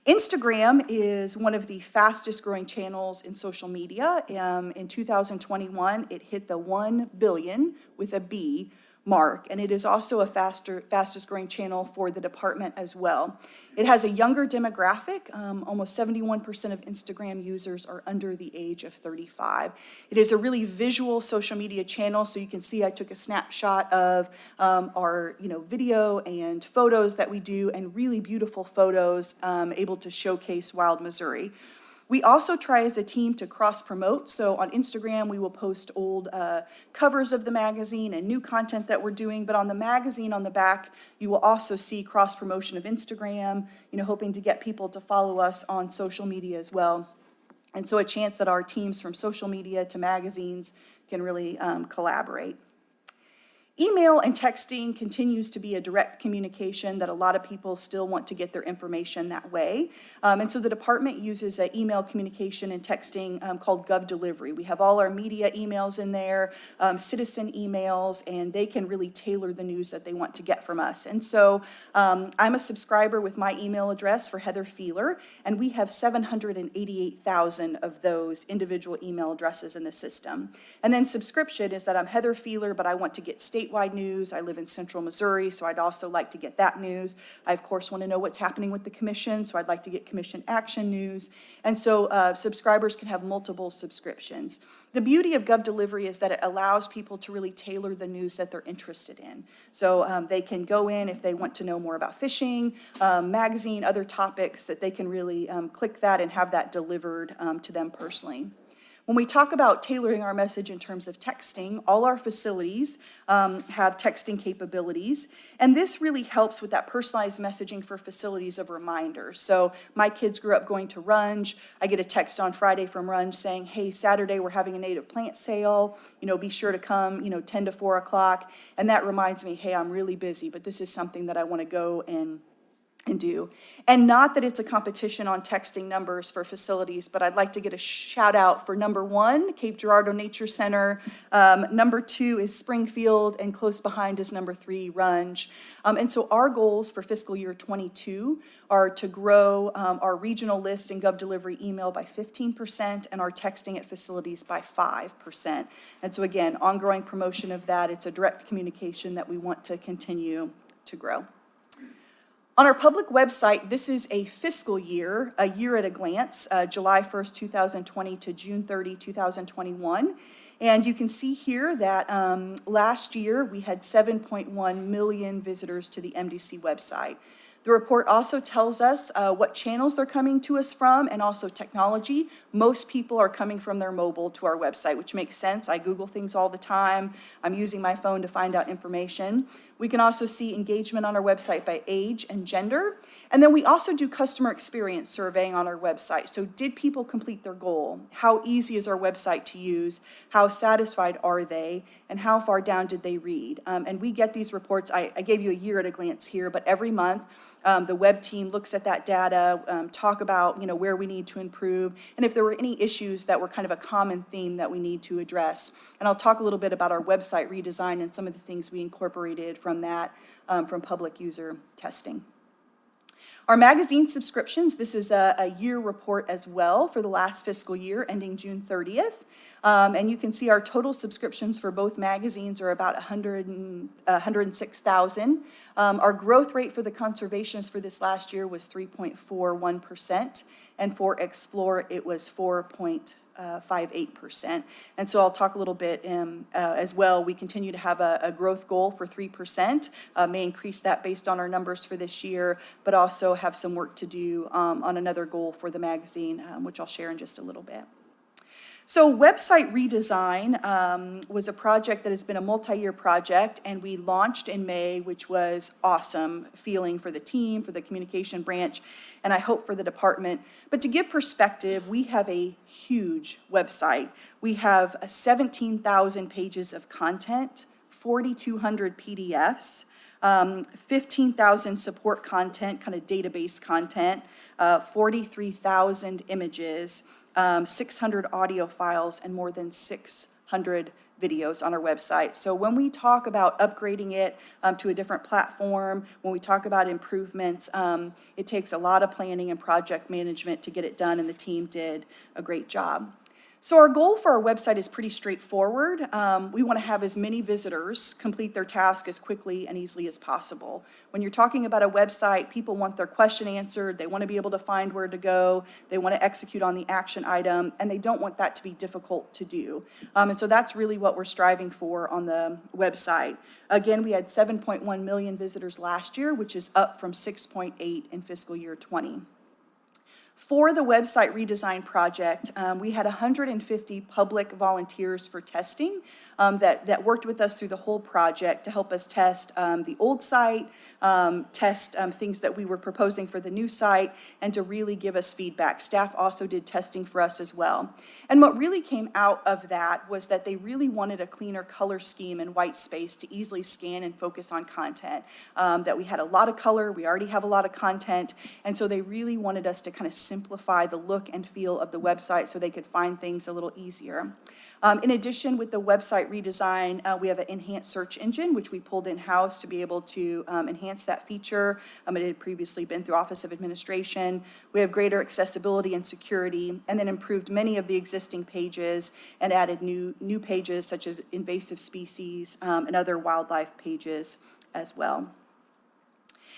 Instagram is one of the fastest growing channels in social media. In 2021, it hit the 1 billion with a B mark, and it is also a fastest growing channel for the department as well. It has a younger demographic. Almost 71% of Instagram users are under the age of 35. It is a really visual social media channel, so you can see I took a snapshot of our video and photos that we do, and really beautiful photos able to showcase Wild Missouri. We also try as a team to cross-promote. So on Instagram, we will post old covers of the magazine and new content that we're doing. But on the magazine on the back, you will also see cross-promotion of Instagram, hoping to get people to follow us on social media as well. And so a chance that our teams from social media to magazines can really collaborate. Email and texting continues to be a direct communication that a lot of people still want to get their information that way. And so the department uses an email communication and texting called GovDelivery. We have all our media emails in there, citizen emails, and they can really tailor the news that they want to get from us. And so I'm a subscriber with my email address for Heather Feeler, and we have 788,000 of those individual email addresses in the system. And then subscription is that I'm Heather Feeler, but I want to get statewide news. I live in central Missouri, so I'd also like to get that news. I, of course, want to know what's happening with the commission, so I'd like to get commission action news. And so subscribers can have multiple subscriptions. The beauty of GovDelivery is that it allows people to really tailor the news that they're interested in. So they can go in if they want to know more about fishing, magazine, other topics, that they can really click that and have that delivered to them personally. When we talk about tailoring our message in terms of texting, all our facilities have texting capabilities, and this really helps with that personalized messaging for facilities of reminders. So my kids grew up going to Runge. I get a text on Friday from Runge saying, hey, Saturday we're having a native plant sale, be sure to come, 10 to 4 o'clock, and that reminds me, hey, I'm really busy, but this is something that I want to go and do. And not that it's a competition on texting numbers for facilities, but I'd like to get a shout out for number 1, Cape Girardeau Nature Center. Number 2 is Springfield, and close behind is number 3, Runge. And so our goals for fiscal year 22 are to grow our regional list and GovDelivery email by 15% and our texting at facilities by 5%. And so again, ongoing promotion of that. It's a direct communication that we want to continue to grow. On our public website, this is a fiscal year, a year at a glance, July 1st, 2020 to June 30, 2021. And you can see here that last year we had 7.1 million visitors to the MDC website. The report also tells us what channels they're coming to us from and also technology. Most people are coming from their mobile to our website, which makes sense. I Google things all the time. I'm using my phone to find out information. We can also see engagement on our website by age and gender. And then we also do customer experience surveying on our website. So did people complete their goal? How easy is our website to use? How satisfied are they? And how far down did they read? And we get these reports. I gave you a year at a glance here, but every month the web team looks at that data, talk about where we need to improve, and if there were any issues that were kind of a common theme that we need to address. And I'll talk a little bit about our website redesign and some of the things we incorporated from that, from public user testing. Our magazine subscriptions, this is a year report as well for the last fiscal year ending June 30th. And you can see our total subscriptions for both magazines are about 106,000. Our growth rate for the conservationists for this last year was 3.41%, and for Explore it was 4.58%. And so I'll talk a little bit as well. We continue to have a growth goal for 3%, may increase that based on our numbers for this year, but also have some work to do on another goal for the magazine, which I'll share in just a little bit. So website redesign was a project that has been a multi-year project, and we launched in May, which was awesome feeling for the team, for the communication branch, and I hope for the department. But to give perspective, we have a huge website. We have 17,000 pages of content, 4,200 PDFs, 15,000 support content, kind of database content, 43,000 images, 600 audio files, and more than 600 videos on our website. So when we talk about upgrading it to a different platform, when we talk about improvements, it takes a lot of planning and project management to get it done, and the team did a great job. So our goal for our website is pretty straightforward. We want to have as many visitors complete their task as quickly and easily as possible. When you're talking about a website, people want their question answered, they want to be able to find where to go, they want to execute on the action item, and they don't want that to be difficult to do. And so that's really what we're striving for on the website. Again, we had 7.1 million visitors last year, which is up from 6.8 in fiscal year 20. For the website redesign project, we had 150 public volunteers for testing that worked with us through the whole project to help us test the old site, test things that we were proposing for the new site, and to really give us feedback. Staff also did testing for us as well. And what really came out of that was that they really wanted a cleaner color scheme and white space to easily scan and focus on content. That we had a lot of color, we already have a lot of content, and so they really wanted us to kind of simplify the look and feel of the website so they could find things a little easier. In addition, with the website redesign, we have an enhanced search engine, which we pulled in-house to be able to enhance that feature. It had previously been through Office of Administration. We have greater accessibility and security, and then improved many of the existing pages and added new pages such as invasive species and other wildlife pages as well.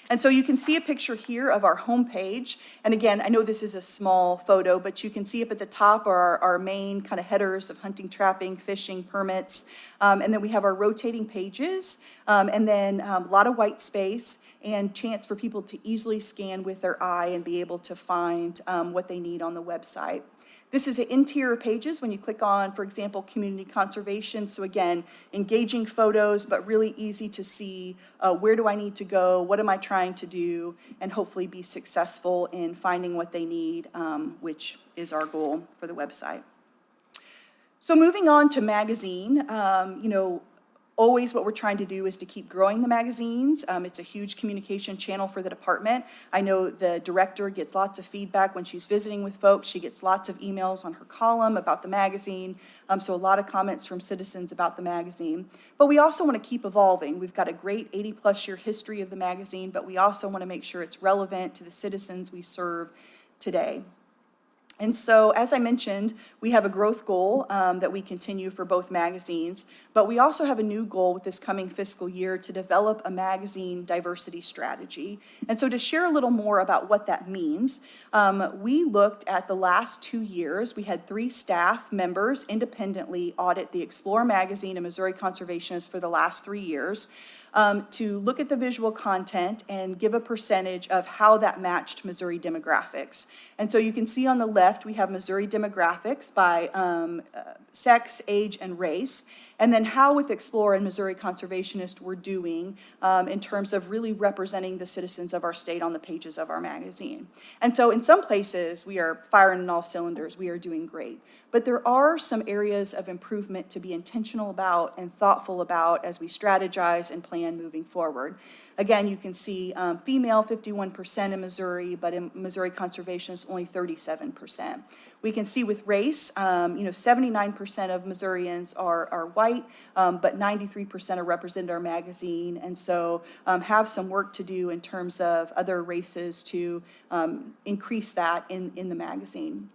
And so you can see a picture here of our homepage. And again, I know this is a small photo, but you can see up at the top are our main kind of headers of hunting, trapping, fishing, permits. And then we have our rotating pages, and then a lot of white space and chance for people to easily scan with their eye and be able to find what they need on the website. This is the interior pages when you click on, for example, community conservation. So again, engaging photos, but really easy to see where do I need to go, what am I trying to do, and hopefully be successful in finding what they need, which is our goal for the website. So moving on to magazine, always what we're trying to do is to keep growing the magazines. It's a huge communication channel for the department. I know the director gets lots of feedback when she's visiting with folks. She gets lots of emails on her column about the magazine, so a lot of comments from citizens about the magazine. But we also want to keep evolving. We've got a great 80-plus year history of the magazine, but we also want to make sure it's relevant to the citizens we serve today. And so, as I mentioned, we have a growth goal that we continue for both magazines, but we also have a new goal with this coming fiscal year to develop a magazine diversity strategy. And so to share a little more about what that means, we looked at the last 2 years. We had 3 staff members independently audit the Explore magazine and Missouri Conservationist for the last 3 years. To look at the visual content and give a percentage of how that matched Missouri demographics. And so you can see on the left, we have Missouri demographics by sex, age, and race. And then how with Explore and Missouri Conservationist we're doing in terms of really representing the citizens of our state on the pages of our magazine. And so in some places, we are firing on all cylinders. We are doing great. But there are some areas of improvement to be intentional about and thoughtful about as we strategize and plan moving forward. Again, you can see female 51% in Missouri, but in Missouri Conservationist only 37%. We can see with race, 79% of Missourians are white, but 93% are represented in our magazine, and so have some work to do in terms of other races to increase that in the magazine.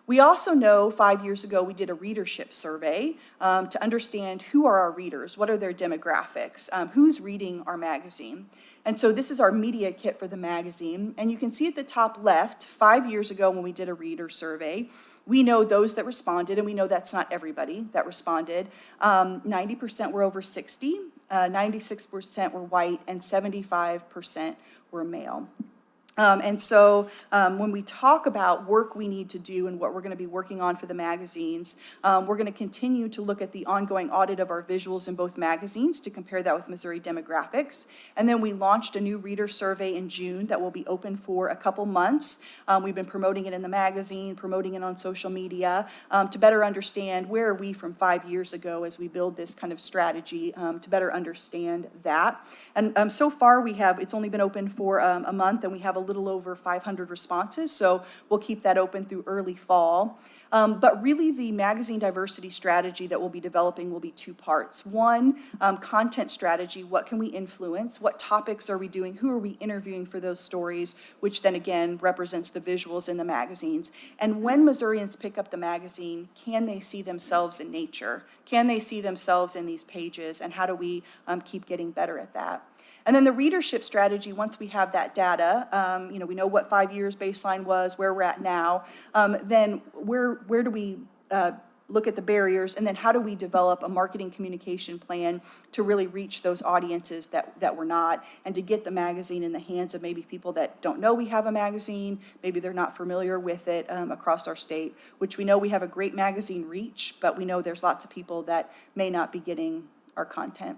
We also know 5 years ago we did a readership survey to understand who are our readers, what are their demographics, who's reading our magazine. And so this is our media kit for the magazine. And you can see at the top left, 5 years ago when we did a reader survey, we know those that responded, and we know that's not everybody that responded. 90% were over 60, 96% were white, and 75% were male. And so when we talk about work we need to do and what we're going to be working on for the magazines, we're going to continue to look at the ongoing audit of our visuals in both magazines to compare that with Missouri demographics. And then we launched a new reader survey in June that will be open for a couple months. We've been promoting it in the magazine, promoting it on social media to better understand where are we from 5 years ago as we build this kind of strategy to better understand that. And so far it's only been open for a month, and we have a little over 500 responses, so we'll keep that open through early fall. But really the magazine diversity strategy that we'll be developing will be 2 parts. One, content strategy, what can we influence? What topics are we doing? Who are we interviewing for those stories, which then again represents the visuals in the magazines. And when Missourians pick up the magazine, can they see themselves in nature? Can they see themselves in these pages? And how do we keep getting better at that? And then the readership strategy, once we have that data, we know what 5 years baseline was, where we're at now, then where do we look at the barriers, and then how do we develop a marketing communication plan to really reach those audiences that we're not, and to get the magazine in the hands of maybe people that don't know we have a magazine, maybe they're not familiar with it across our state, which we know we have a great magazine reach, but we know there's lots of people that may not be getting our content.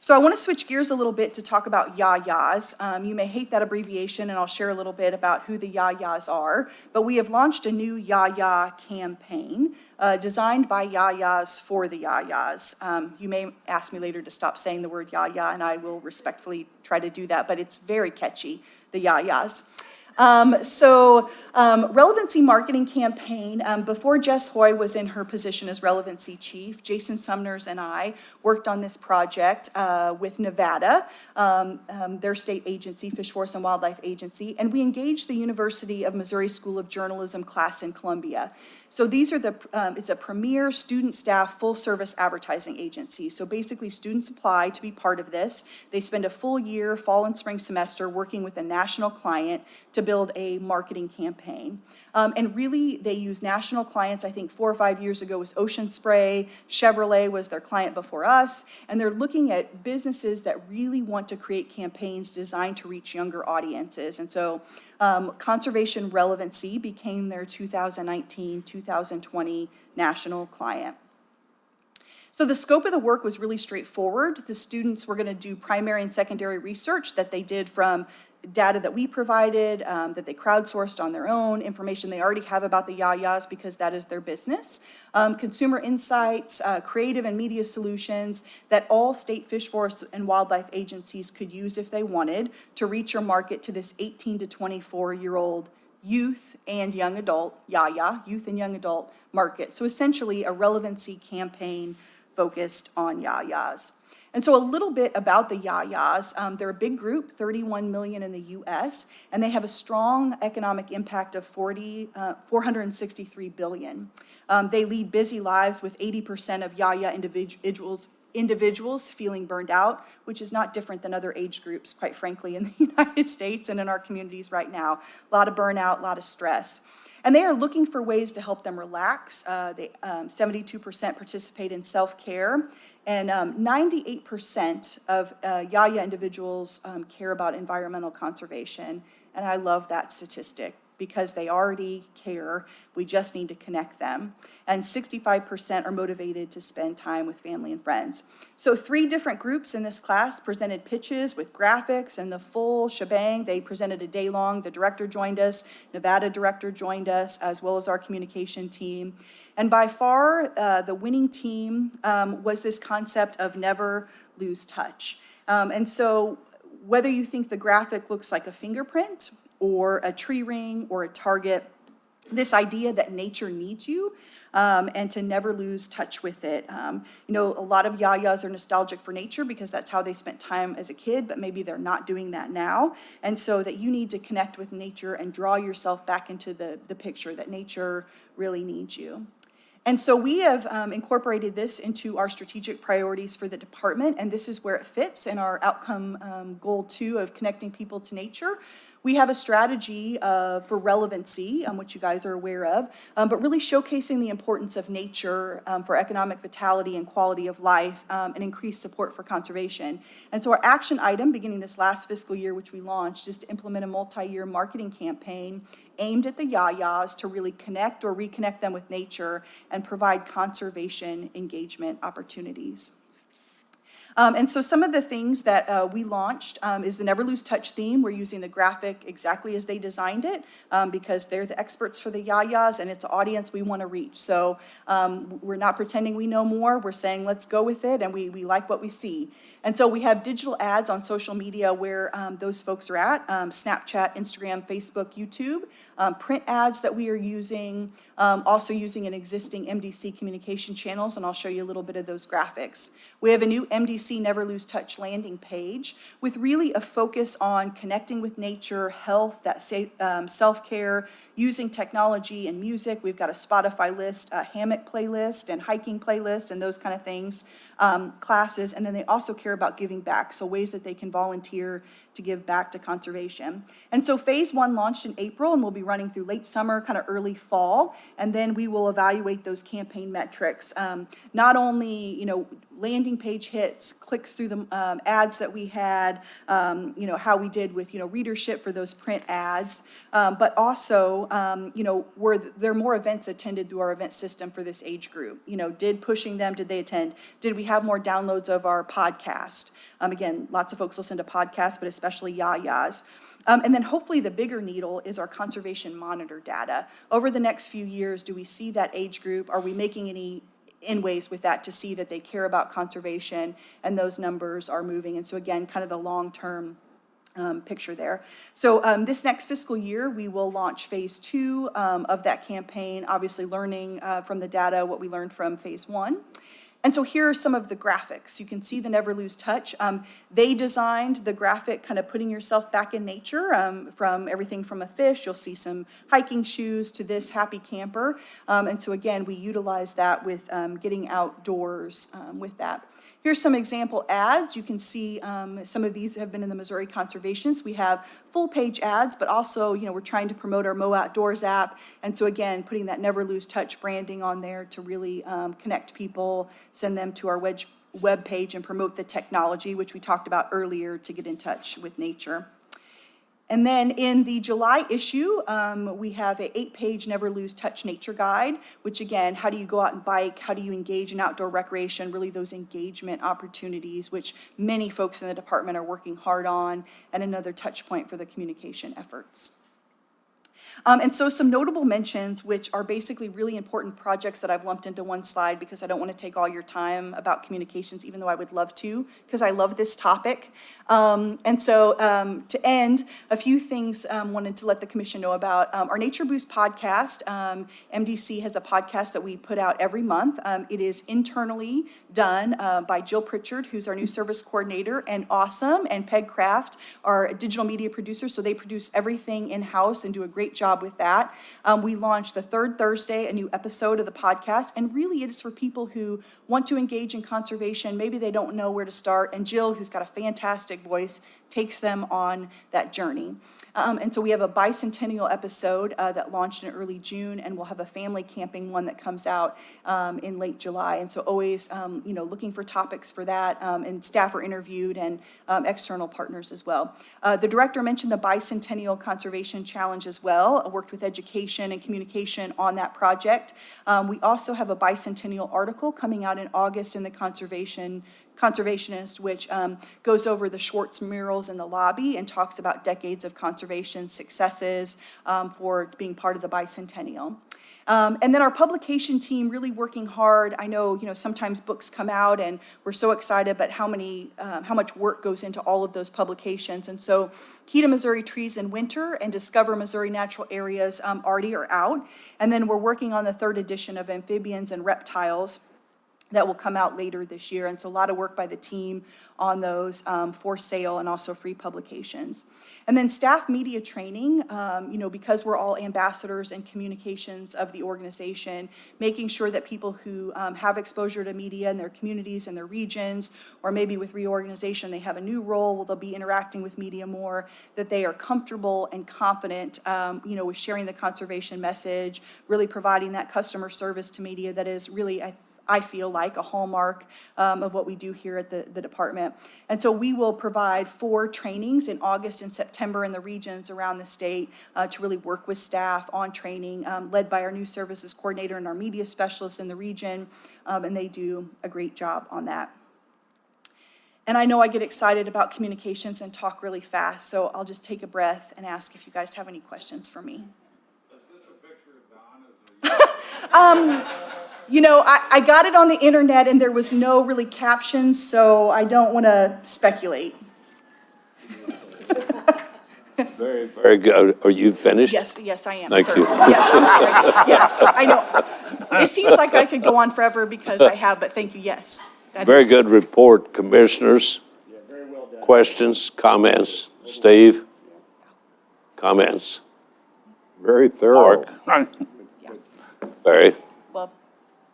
So I want to switch gears a little bit to talk about Yayas. You may hate that abbreviation, and I'll share a little bit about who the Yayas are. But we have launched a new Yaya campaign designed by Yayas for the Yayas. You may ask me later to stop saying the word Yaya, and I will respectfully try to do that, but it's very catchy, the Yayas. Relevancy marketing campaign, before Jess Hoy was in her position as relevancy chief, Jason Sumners and I worked on this project with Nevada, their state agency, Fish Forest and Wildlife Agency, and we engaged the University of Missouri School of Journalism class in Columbia. So these are it's a premier student staff full service advertising agency. So basically students apply to be part of this. They spend a full year, fall and spring semester, working with a national client to build a marketing campaign. And really they use national clients. I think 4 or 5 years ago was Ocean Spray, Chevrolet was their client before us, and they're looking at businesses that really want to create campaigns designed to reach younger audiences. And so Conservation Relevancy became their 2019-2020 national client. So the scope of the work was really straightforward. The students were going to do primary and secondary research that they did from data that we provided, that they crowdsourced on their own, information they already have about the Yayas because that is their business, consumer insights, creative and media solutions that all state fish forests and wildlife agencies could use if they wanted to reach or market to this 18 to 24-year-old youth and young adult, Yaya, youth and young adult market. So essentially a relevancy campaign focused on Yayas. And so a little bit about the Yayas. They're a big group, 31 million in the US, and they have a strong economic impact of 463 billion. They lead busy lives with 80% of Yaya individuals feeling burned out, which is not different than other age groups, quite frankly, in the United States and in our communities right now. A lot of burnout, a lot of stress. And they are looking for ways to help them relax. 72% participate in self-care, and 98% of Yaya individuals care about environmental conservation. And I love that statistic because they already care. We just need to connect them. And 65% are motivated to spend time with family and friends. So 3 different groups in this class presented pitches with graphics and the full shebang. They presented a day long. The director joined us, Nevada director joined us, as well as our communication team. And by far, the winning team was this concept of never lose touch. And so whether you think the graphic looks like a fingerprint or a tree ring or a target, this idea that nature needs you and to never lose touch with it. A lot of Yayas are nostalgic for nature because that's how they spent time as a kid, but maybe they're not doing that now. And so that you need to connect with nature and draw yourself back into the picture that nature really needs you. And so we have incorporated this into our strategic priorities for the department, and this is where it fits in our outcome goal 2 of connecting people to nature. We have a strategy for relevancy, which you guys are aware of, but really showcasing the importance of nature for economic vitality and quality of life and increased support for conservation. And so our action item beginning this last fiscal year, which we launched, is to implement a multi-year marketing campaign aimed at the Yayas to really connect or reconnect them with nature and provide conservation engagement opportunities. And so some of the things that we launched is the Never Lose Touch theme. We're using the graphic exactly as they designed it because they're the experts for the Yayas and it's an audience we want to reach. So we're not pretending we know more. We're saying let's go with it, and we like what we see. And so we have digital ads on social media where those folks are at, Snapchat, Instagram, Facebook, YouTube, print ads that we are using, also using an existing MDC communication channels, and I'll show you a little bit of those graphics. We have a new MDC Never Lose Touch landing page with really a focus on connecting with nature, health, that self-care, using technology and music. We've got a Spotify list, a hammock playlist, and hiking playlist, and those kind of things, classes, and then they also care about giving back, so ways that they can volunteer to give back to conservation. And so phase 1 launched in April and will be running through late summer, kind of early fall, and then we will evaluate those campaign metrics. Not only, landing page hits, clicks through the ads that we had, how we did with, readership for those print ads, but also, were there more events attended through our event system for this age group? Did they attend? Did we have more downloads of our podcast? Again, lots of folks listen to podcasts, but especially Yayas. And then hopefully the bigger needle is our conservation monitor data. Over the next few years, do we see that age group? Are we making any inways with that to see that they care about conservation and those numbers are moving? And so again, kind of the long-term picture there. So this next fiscal year, we will launch phase 2 of that campaign, obviously learning from the data what we learned from phase 1. And so here are some of the graphics. You can see the Never Lose Touch. They designed the graphic kind of putting yourself back in nature from everything from a fish. You'll see some hiking shoes to this happy camper. And so again, we utilize that with getting outdoors with that. Here's some example ads. You can see some of these have been in the Missouri Conservationists. We have full page ads, but also, we're trying to promote our Mo Outdoors app. And so again, putting that Never Lose Touch branding on there to really connect people, send them to our web page and promote the technology, which we talked about earlier, to get in touch with nature. And then in the July issue, we have an 8-page Never Lose Touch nature guide, which again, how do you go out and bike? How do you engage in outdoor recreation? Really those engagement opportunities, which many folks in the department are working hard on, and another touch point for the communication efforts. And so some notable mentions, which are basically really important projects that I've lumped into one slide because I don't want to take all your time about communications, even though I would love to, because I love this topic. And so to end, a few things wanted to let the commission know about. Our Nature Boost podcast, MDC has a podcast that we put out every month. It is internally done by Jill Pritchard, who's our new service coordinator, and Awesome, and Peg Craft, our digital media producer. So they produce everything in-house and do a great job with that. We launched the third Thursday, a new episode of the podcast, and really it is for people who want to engage in conservation. Maybe they don't know where to start, and Jill, who's got a fantastic voice, takes them on that journey. And so we have a bicentennial episode that launched in early June, and we'll have a family camping one that comes out in late July. And so always, looking for topics for that, and staff are interviewed and external partners as well. The director mentioned the Bicentennial Conservation Challenge as well. I worked with education and communication on that project. We also have a bicentennial article coming out in August in the Conservationist, which goes over the Schwartz murals in the lobby and talks about decades of conservation successes for being part of the bicentennial. And then our publication team really working hard. I know, sometimes books come out and we're so excited, but how much work goes into all of those publications. And so Key to Missouri Trees in Winter and Discover Missouri Natural Areas already are out. And then we're working on the third edition of Amphibians and Reptiles that will come out later this year. And so a lot of work by the team on those for sale and also free publications. And then staff media training, because we're all ambassadors and communications of the organization, making sure that people who have exposure to media in their communities and their regions, or maybe with reorganization, they have a new role where they'll be interacting with media more, that they are comfortable and confident, with sharing the conservation message, really providing that customer service to media that is really, I feel like a hallmark of what we do here at the department. And so we will provide 4 trainings in August and September in the regions around the state to really work with staff on training, led by our new services coordinator and our media specialists in the region, and they do a great job on that. And I know I get excited about communications and talk really fast, so I'll just take a breath and ask if you guys have any questions for me. Is this a picture of Don as a... I got it on the internet and there was no really captions, so I don't want to speculate. Very, very good. Are you finished? Yes, I am, Thank sir. you. Yes, I'm sorry. Yes, I know. It seems like I could go on forever because I have, but thank you, yes. That Very is- good report, commissioners. Questions, comments? Steve? Comments? Very thorough. Barry? Well,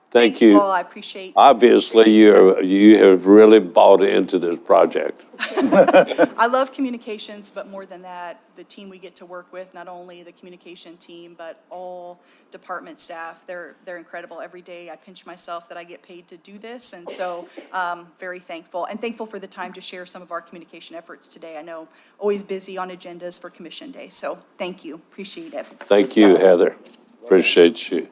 Thank you. all. I appreciate, Obviously, you have really bought into this project. I love communications, but more than that, the team we get to work with, not only the communication team, but all department staff, they're incredible. Every day I pinch myself that I get paid to do this, and so very thankful. And thankful for the time to share some of our communication efforts today. I know always busy on agendas for Commission Day, so thank you, appreciate it. Thank you, Heather. Appreciate you.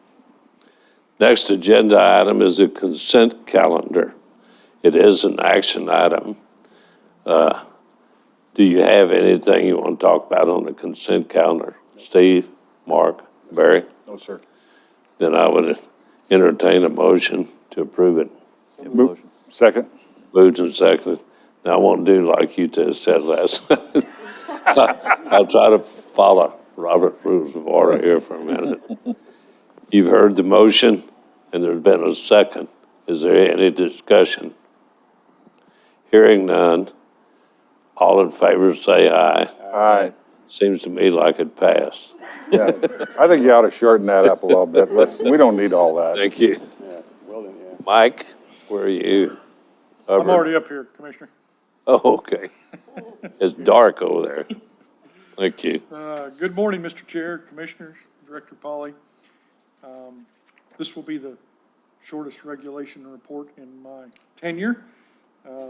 Next agenda item is a consent calendar. It is an action item. Do you have anything you want to talk about on the consent calendar? Steve, Mark, Barry? No, sir. Then I would entertain a motion to approve it. Second. Moved and seconded. Now, I won't do like you two said last night. I'll try to follow Robert Rules of Order here for a minute. You've heard the motion, and there's been a second. Is there any discussion? Hearing none. All in favor, say aye. Aye. Seems to me like it passed. Yeah. I think you ought to shorten that up a little bit. We don't need all that. Thank you. Mike, where are you? I'm already up here, Commissioner. Oh, okay. It's dark over there. Thank you. Good morning, Mr. Chair, Commissioners, Director Polly. This will be the shortest regulation report in my tenure,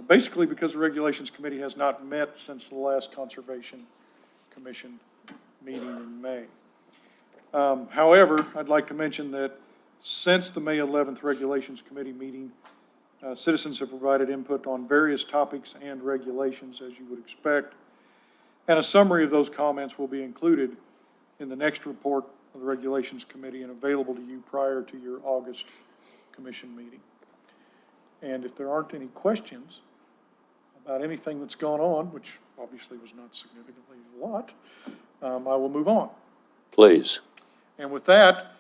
basically because the Regulations Committee has not met since the last Conservation Commission meeting in May. However, I'd like to mention that since the May 11th Regulations Committee meeting, citizens have provided input on various topics and regulations, as you would expect, and a summary of those comments will be included in the next report of the Regulations Committee and available to you prior to your August commission meeting. And if there aren't any questions about anything that's gone on, which obviously was not significantly a lot, I will move on. Please. And with that,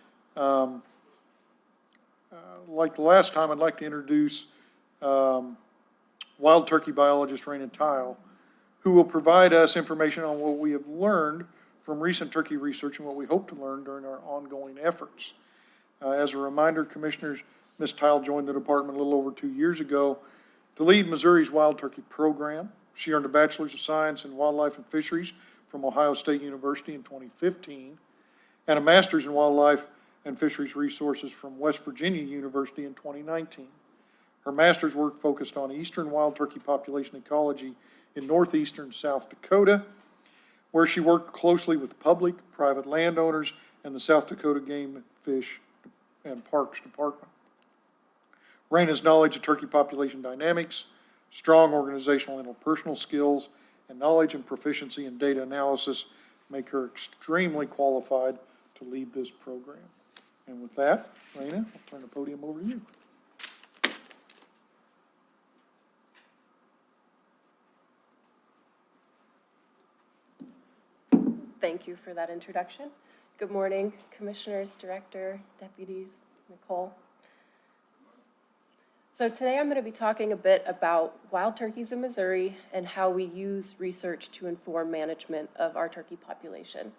like the last time, I'd like to introduce wild turkey biologist Raina Tile, who will provide us information on what we have learned from recent turkey research and what we hope to learn during our ongoing efforts. As a reminder, Commissioners, Ms. Tile joined the department a little over 2 years ago to lead Missouri's wild turkey program. She earned a Bachelor's of Science in Wildlife and Fisheries from Ohio State University in 2015 and a Master's in Wildlife and Fisheries Resources from West Virginia University in 2019. Her master's work focused on eastern wild turkey population ecology in northeastern South Dakota, where she worked closely with public, private landowners, and the South Dakota Game, Fish, and Parks Department. Raina's knowledge of turkey population dynamics, strong organizational and interpersonal skills, and knowledge and proficiency in data analysis make her extremely qualified to lead this program. And with that, Raina, I'll turn the podium over to you. Thank you for that introduction. Good morning, Commissioners, Director, Deputies, Nicole. So today I'm going to be talking a bit about wild turkeys in Missouri and how we use research to inform management of our turkey population.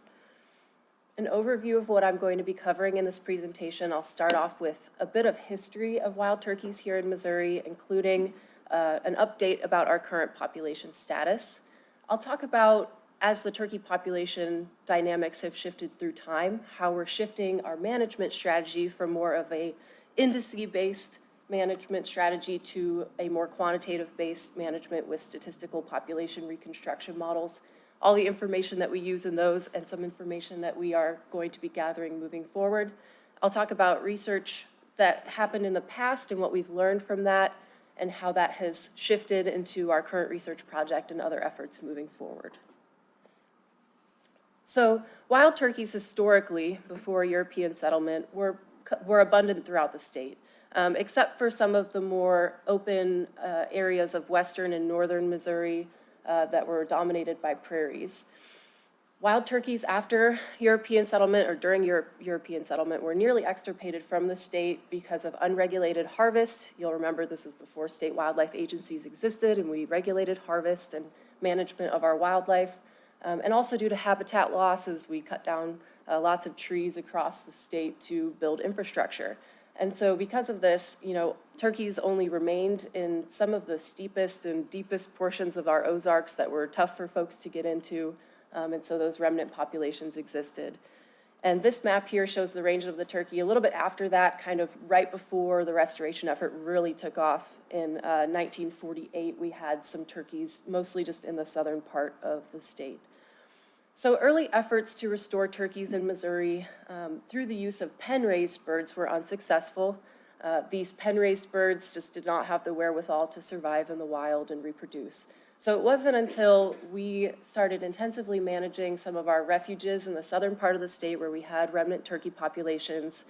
An overview of what I'm going to be covering in this presentation, I'll start off with a bit of history of wild turkeys here in Missouri, including an update about our current population status. I'll talk about, as the turkey population dynamics have shifted through time, how we're shifting our management strategy from more of a indice-based management strategy to a more quantitative-based management with statistical population reconstruction models. All the information that we use in those and some information that we are going to be gathering moving forward. I'll talk about research that happened in the past and what we've learned from that and how that has shifted into our current research project and other efforts moving forward. So wild turkeys historically, before European settlement, were abundant throughout the state, except for some of the more open areas of western and northern Missouri that were dominated by prairies. Wild turkeys after European settlement or during European settlement were nearly extirpated from the state because of unregulated harvest. You'll remember this is before state wildlife agencies existed and we regulated harvest and management of our wildlife. And also due to habitat losses, we cut down lots of trees across the state to build infrastructure. And so because of this, turkeys only remained in some of the steepest and deepest portions of our Ozarks that were tough for folks to get into. And so those remnant populations existed. And this map here shows the range of the turkey a little bit after that, kind of right before the restoration effort really took off. In 1948, we had some turkeys, mostly just in the southern part of the state. So early efforts to restore turkeys in Missouri through the use of pen-raised birds were unsuccessful. These pen-raised birds just did not have the wherewithal to survive in the wild and reproduce. So it wasn't until we started intensively managing some of our refuges in the southern part of the state where we had remnant turkey populations,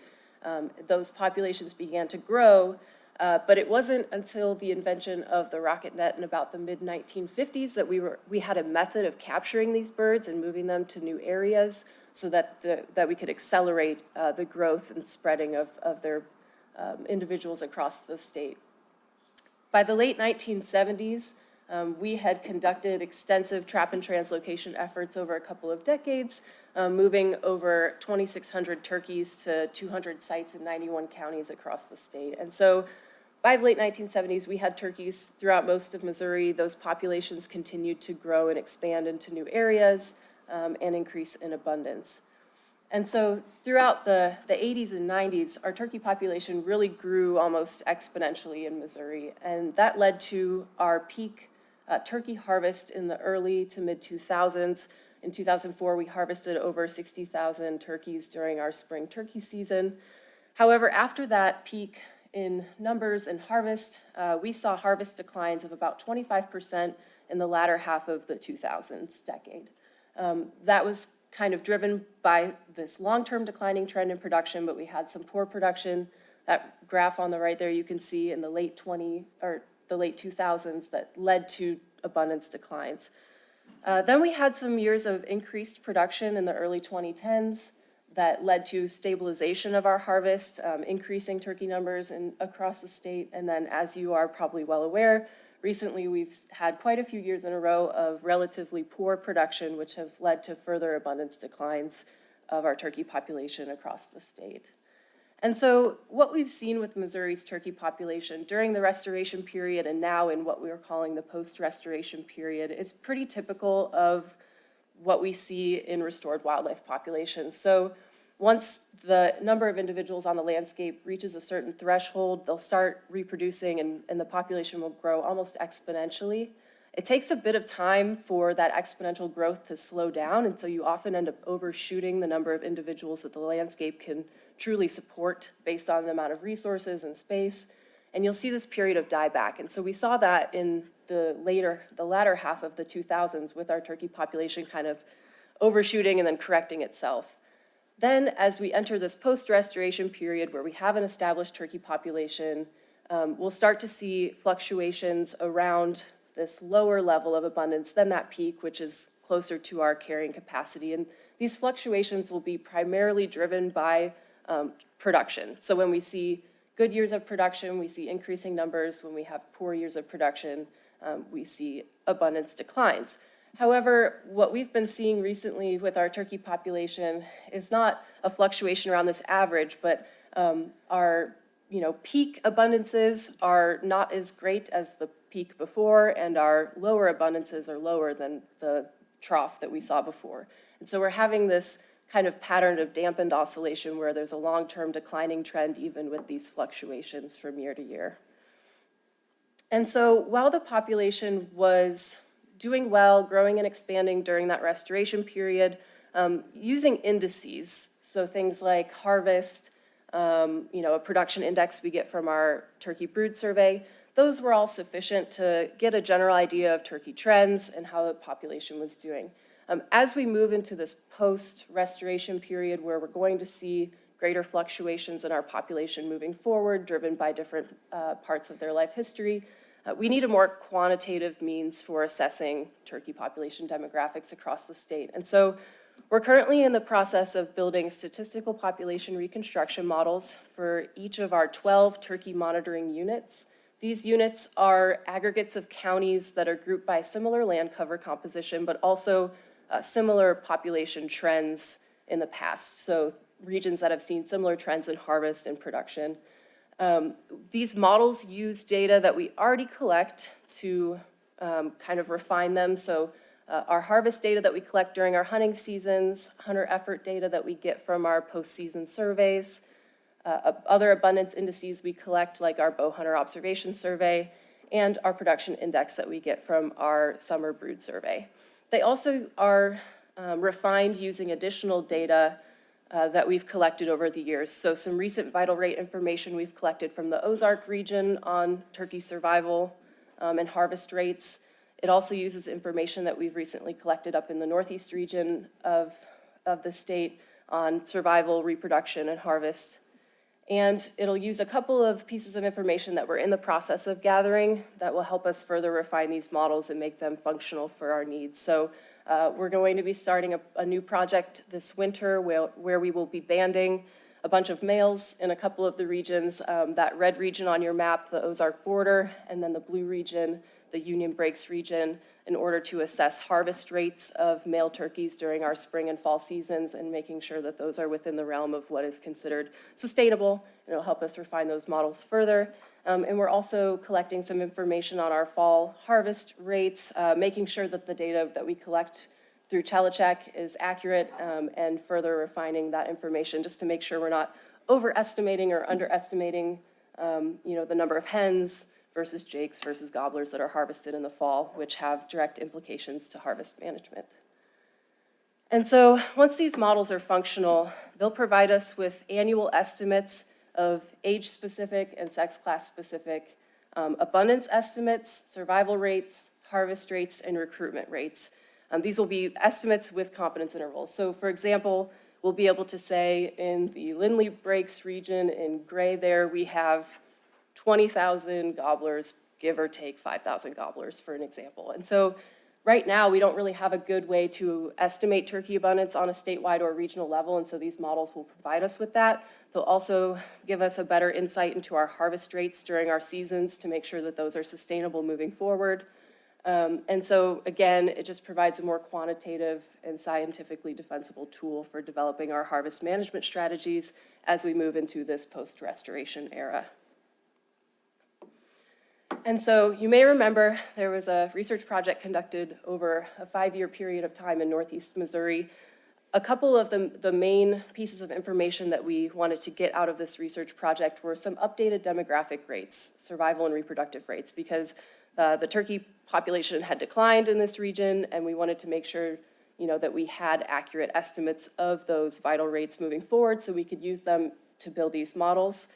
those populations began to grow. But it wasn't until the invention of the rocket net in about the mid-1950s that we had a method of capturing these birds and moving them to new areas so that we could accelerate the growth and spreading of their individuals across the state. By the late 1970s, we had conducted extensive trap and translocation efforts over a couple of decades, moving over 2,600 turkeys to 200 sites in 91 counties across the state. And so by the late 1970s, we had turkeys throughout most of Missouri. Those populations continued to grow and expand into new areas and increase in abundance. And so throughout the 80s and 90s, our turkey population really grew almost exponentially in Missouri. And that led to our peak turkey harvest in the early to mid-2000s. In 2004, we harvested over 60,000 turkeys during our spring turkey season. However, after that peak in numbers and harvest, we saw harvest declines of about 25% in the latter half of the 2000s decade. That was kind of driven by this long-term declining trend in production, but we had some poor production. That graph on the right there, you can see in the late 2000s that led to abundance declines. Then we had some years of increased production in the early 2010s that led to stabilization of our harvest, increasing turkey numbers across the state. And then, as you are probably well aware, recently we've had quite a few years in a row of relatively poor production, which have led to further abundance declines of our turkey population across the state. And so what we've seen with Missouri's turkey population during the restoration period and now in what we're calling the post-restoration period is pretty typical of what we see in restored wildlife populations. So once the number of individuals on the landscape reaches a certain threshold, they'll start reproducing and the population will grow almost exponentially. It takes a bit of time for that exponential growth to slow down, and so you often end up overshooting the number of individuals that the landscape can truly support based on the amount of resources and space. And you'll see this period of dieback. And so we saw that in the latter half of the 2000s with our turkey population kind of overshooting and then correcting itself. Then as we enter this post-restoration period where we have an established turkey population, we'll start to see fluctuations around this lower level of abundance than that peak, which is closer to our carrying capacity. And these fluctuations will be primarily driven by production. So when we see good years of production, we see increasing numbers. When we have poor years of production, we see abundance declines. However, what we've been seeing recently with our turkey population is not a fluctuation around this average, but our peak abundances are not as great as the peak before, and our lower abundances are lower than the trough that we saw before. And so we're having this kind of pattern of dampened oscillation where there's a long-term declining trend even with these fluctuations from year to year. And so while the population was doing well, growing and expanding during that restoration period, using indices, so things like harvest, a production index we get from our turkey brood survey, those were all sufficient to get a general idea of turkey trends and how the population was doing. As we move into this post-restoration period where we're going to see greater fluctuations in our population moving forward, driven by different parts of their life history, we need a more quantitative means for assessing turkey population demographics across the state. And so we're currently in the process of building statistical population reconstruction models for each of our 12 turkey monitoring units. These units are aggregates of counties that are grouped by similar land cover composition, but also similar population trends in the past. So regions that have seen similar trends in harvest and production. These models use data that we already collect to kind of refine them. So our harvest data that we collect during our hunting seasons, hunter effort data that we get from our post-season surveys, other abundance indices we collect like our bow hunter observation survey, and our production index that we get from our summer brood survey. They also are refined using additional data that we've collected over the years. So some recent vital rate information we've collected from the Ozark region on turkey survival and harvest rates. It also uses information that we've recently collected up in the Northeast region of the state on survival, reproduction, and harvest. And it'll use a couple of pieces of information that we're in the process of gathering that will help us further refine these models and make them functional for our needs. So we're going to be starting a new project this winter where we will be banding a bunch of males in a couple of the regions, that red region on your map, the Ozark border, and then the blue region, the Union Breaks region, in order to assess harvest rates of male turkeys during our spring and fall seasons and making sure that those are within the realm of what is considered sustainable. And it'll help us refine those models further. And we're also collecting some information on our fall harvest rates, making sure that the data that we collect through Telecheck is accurate, and further refining that information just to make sure we're not overestimating or underestimating the number of hens versus jakes versus gobblers that are harvested in the fall, which have direct implications to harvest management. And so once these models are functional, they'll provide us with annual estimates of age-specific and sex class-specific abundance estimates, survival rates, harvest rates, and recruitment rates. These will be estimates with confidence intervals. So for example, we'll be able to say in the Lindley Breaks region in gray there, we have 20,000 gobblers, give or take 5,000 gobblers for an example. And so right now, we don't really have a good way to estimate turkey abundance on a statewide or regional level, and so these models will provide us with that. They'll also give us a better insight into our harvest rates during our seasons to make sure that those are sustainable moving forward. And so again, it just provides a more quantitative and scientifically defensible tool for developing our harvest management strategies as we move into this post-restoration era. And so you may remember there was a research project conducted over a 5-year period of time in Northeast Missouri. A couple of the main pieces of information that we wanted to get out of this research project were some updated demographic rates, survival and reproductive rates, because the turkey population had declined in this region, and we wanted to make sure, that we had accurate estimates of those vital rates moving forward so we could use them to build these models.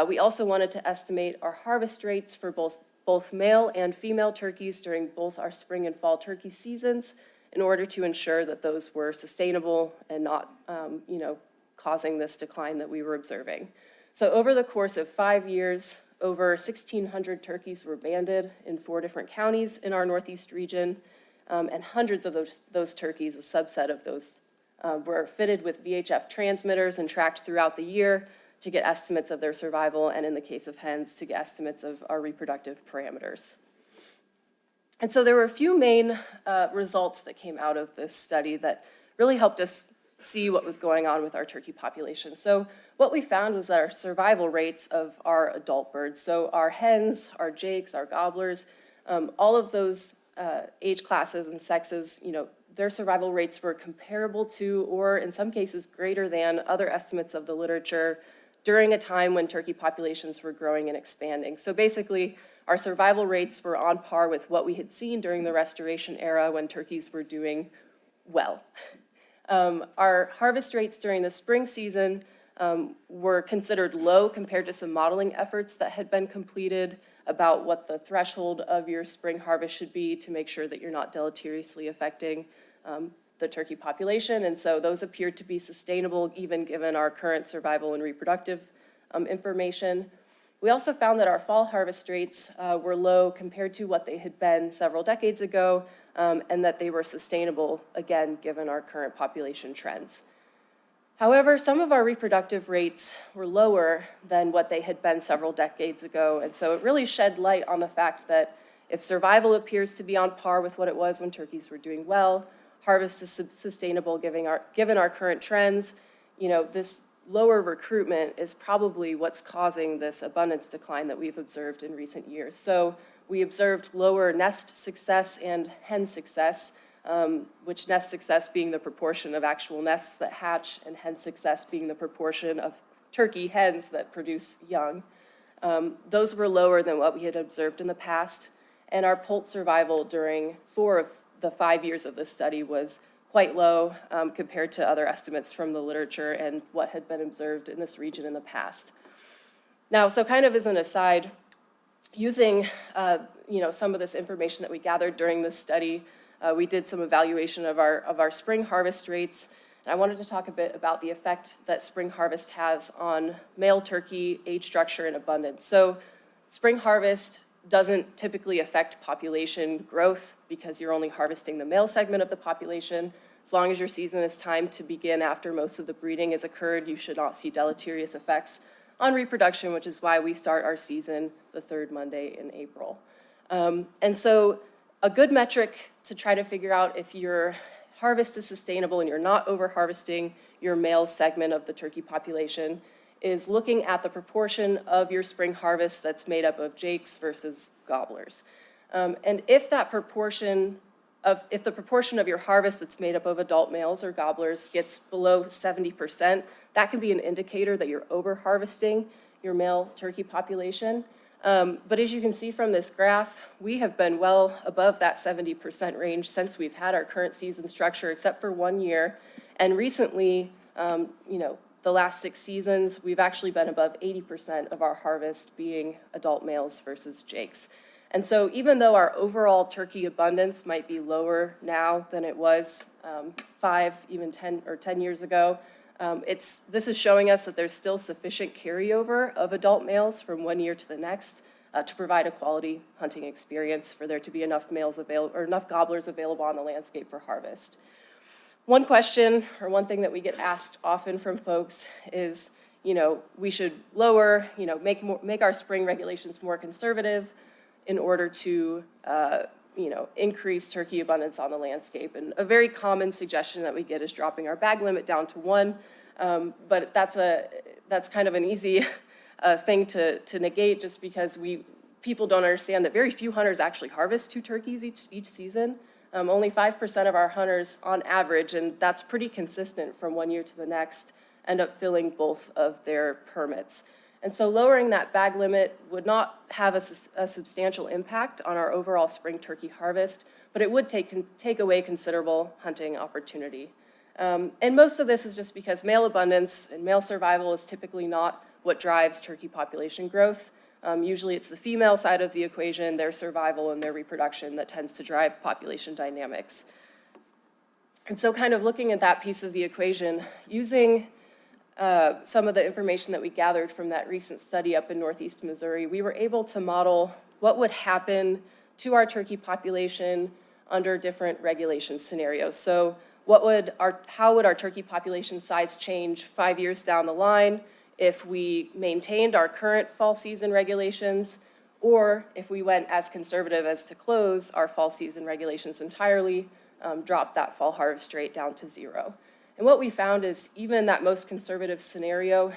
We also wanted to estimate our harvest rates for both male and female turkeys during both our spring and fall turkey seasons in order to ensure that those were sustainable and not, causing this decline that we were observing. So over the course of 5 years, over 1,600 turkeys were banded in 4 different counties in our Northeast region, and hundreds of those turkeys, a subset of those, were fitted with VHF transmitters and tracked throughout the year to get estimates of their survival, and in the case of hens, to get estimates of our reproductive parameters. And so there were a few main results that came out of this study that really helped us see what was going on with our turkey population. So what we found was that our survival rates of our adult birds, so our hens, our jakes, our gobblers, all of those age classes and sexes, their survival rates were comparable to, or in some cases greater than, other estimates of the literature during a time when turkey populations were growing and expanding. So basically, our survival rates were on par with what we had seen during the restoration era when turkeys were doing well. Our harvest rates during the spring season were considered low compared to some modeling efforts that had been completed about what the threshold of your spring harvest should be to make sure that you're not deleteriously affecting the turkey population. And so those appeared to be sustainable even given our current survival and reproductive information. We also found that our fall harvest rates were low compared to what they had been several decades ago, and that they were sustainable, again, given our current population trends. However, some of our reproductive rates were lower than what they had been several decades ago, and so it really shed light on the fact that if survival appears to be on par with what it was when turkeys were doing well, harvest is sustainable given our current trends, this lower recruitment is probably what's causing this abundance decline that we've observed in recent years. So we observed lower nest success and hen success, which nest success being the proportion of actual nests that hatch, and hen success being the proportion of turkey hens that produce young. Those were lower than what we had observed in the past, and our poult survival during 4 of the 5 years of this study was quite low compared to other estimates from the literature and what had been observed in this region in the past. Now, so kind of as an aside, using some of this information that we gathered during this study, we did some evaluation of our spring harvest rates. And I wanted to talk a bit about the effect that spring harvest has on male turkey age structure and abundance. So spring harvest doesn't typically affect population growth because you're only harvesting the male segment of the population. As long as your season is timed to begin after most of the breeding has occurred, you should not see deleterious effects on reproduction, which is why we start our season the 3rd Monday in April. And so a good metric to try to figure out if your harvest is sustainable and you're not over-harvesting your male segment of the turkey population is looking at the proportion of your spring harvest that's made up of jakes versus gobblers. And if the proportion of your harvest that's made up of adult males or gobblers gets below 70%, that can be an indicator that you're over-harvesting your male turkey population. But as you can see from this graph, we have been well above that 70% range since we've had our current season structure, except for 1 year. And recently, the last 6 seasons, we've actually been above 80% of our harvest being adult males versus jakes. And so even though our overall turkey abundance might be lower now than it was 5, even 10 years ago, this is showing us that there's still sufficient carryover of adult males from one year to the next to provide a quality hunting experience for there to be enough males available, or enough gobblers available on the landscape for harvest. One question, or one thing that we get asked often from folks is, we should lower, make our spring regulations more conservative in order to, increase turkey abundance on the landscape. And a very common suggestion that we get is dropping our bag limit down to 1, but that's kind of an easy thing to negate, just because people don't understand that very few hunters actually harvest 2 turkeys each season. Only 5% of our hunters on average, and that's pretty consistent from one year to the next, end up filling both of their permits. And so lowering that bag limit would not have a substantial impact on our overall spring turkey harvest, but it would take away considerable hunting opportunity. And most of this is just because male abundance and male survival is typically not what drives turkey population growth. Usually it's the female side of the equation, their survival and their reproduction, that tends to drive population dynamics. And so kind of looking at that piece of the equation, using some of the information that we gathered from that recent study up in Northeast Missouri, we were able to model what would happen to our turkey population under different regulation scenarios. So how would our turkey population size change 5 years down the line if we maintained our current fall season regulations, or if we went as conservative as to close our fall season regulations entirely, drop that fall harvest rate down to 0. And what we found is even that most conservative scenario,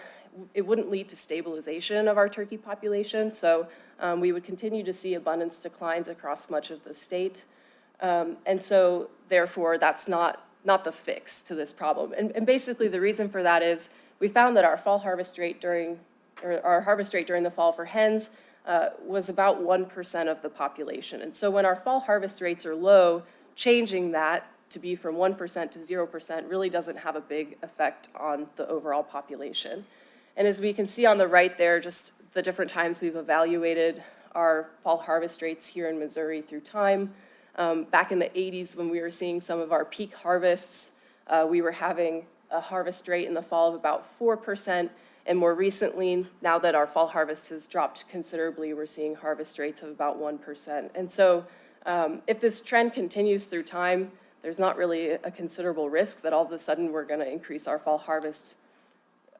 it wouldn't lead to stabilization of our turkey population. So we would continue to see abundance declines across much of the state. And so therefore, that's not the fix to this problem. And basically the reason for that is we found that our harvest rate during the fall for hens was about 1% of the population. And so when our fall harvest rates are low, changing that to be from 1% to 0% really doesn't have a big effect on the overall population. And as we can see on the right there, just the different times we've evaluated our fall harvest rates here in Missouri through time. Back in the 80s, when we were seeing some of our peak harvests, we were having a harvest rate in the fall of about 4%. And more recently, now that our fall harvest has dropped considerably, we're seeing harvest rates of about 1%. And so if this trend continues through time, there's not really a considerable risk that all of a sudden we're going to increase our fall harvest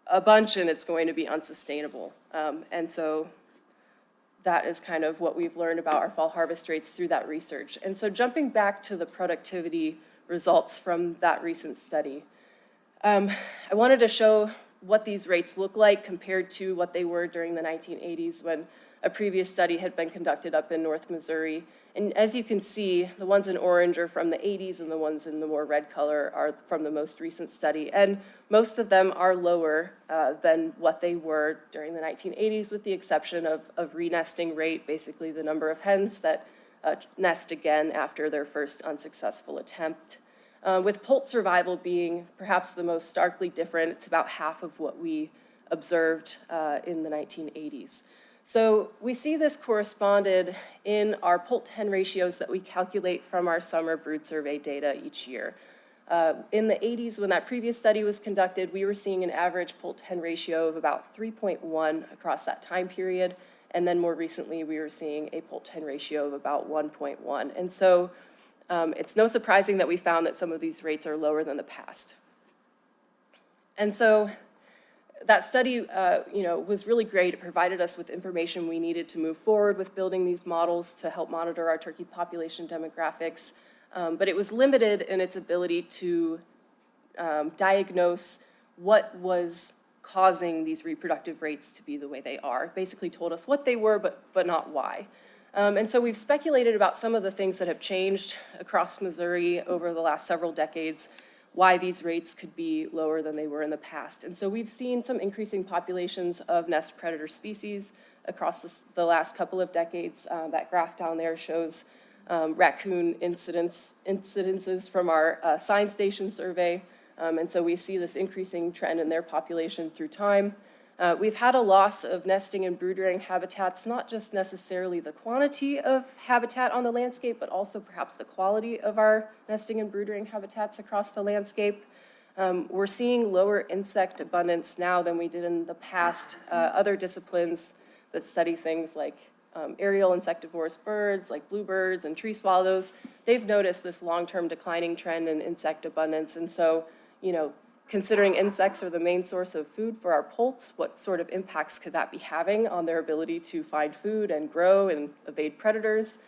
a bunch and it's going to be unsustainable. And so that is kind of what we've learned about our fall harvest rates through that research. And so jumping back to the productivity results from that recent study, I wanted to show what these rates look like compared to what they were during the 1980s when a previous study had been conducted up in North Missouri. And as you can see, the ones in orange are from the 80s and the ones in the more red color are from the most recent study. And most of them are lower than what they were during the 1980s, with the exception of renesting rate, basically the number of hens that nest again after their first unsuccessful attempt. With poult survival being perhaps the most starkly different, it's about half of what we observed in the 1980s. So we see this corresponded in our poult-hen ratios that we calculate from our summer brood survey data each year. In the 80s, when that previous study was conducted, we were seeing an average poult-hen ratio of about 3.1 across that time period. And then more recently, we were seeing a poult-hen ratio of about 1.1. And so it's no surprising that we found that some of these rates are lower than the past. And so that study, was really great. It provided us with information we needed to move forward with building these models to help monitor our turkey population demographics. But it was limited in its ability to diagnose what was causing these reproductive rates to be the way they are. It basically told us what they were, but not why. And so we've speculated about some of the things that have changed across Missouri over the last several decades, why these rates could be lower than they were in the past. And so we've seen some increasing populations of nest predator species across the last couple of decades. That graph down there shows raccoon incidences from our science station survey. And so we see this increasing trend in their population through time. We've had a loss of nesting and brood-rearing habitats, not just necessarily the quantity of habitat on the landscape, but also perhaps the quality of our nesting and brood-rearing habitats across the landscape. We're seeing lower insect abundance now than we did in the past. Other disciplines that study things like aerial insectivorous birds, like bluebirds and tree swallows, they've noticed this long-term declining trend in insect abundance. And so, considering insects are the main source of food for our poults, what sort of impacts could that be having on their ability to find food and grow and evade predators?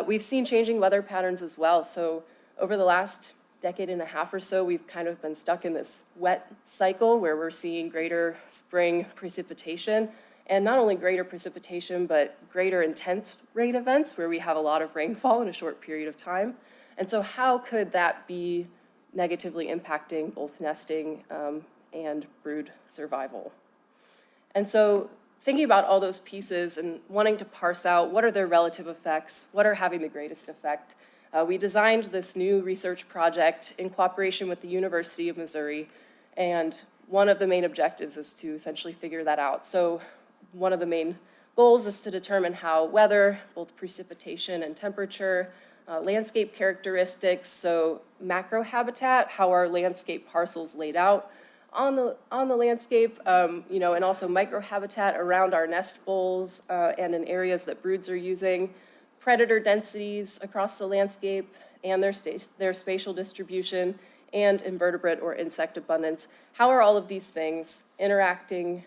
We've seen changing weather patterns as well. So over the last decade and a half or so, we've kind of been stuck in this wet cycle where we're seeing greater spring precipitation, and not only greater precipitation, but greater intense rain events where we have a lot of rainfall in a short period of time. And so how could that be negatively impacting both nesting and brood survival? And so thinking about all those pieces and wanting to parse out what are their relative effects, what are having the greatest effect, we designed this new research project in cooperation with the University of Missouri, and one of the main objectives is to essentially figure that out. So one of the main goals is to determine how weather, both precipitation and temperature, landscape characteristics, so macro habitat, how our landscape parcels laid out on the landscape, and also microhabitat around our nest bowls and in areas that broods are using, predator densities across the landscape and their spatial distribution, and invertebrate or insect abundance. How are all of these things interacting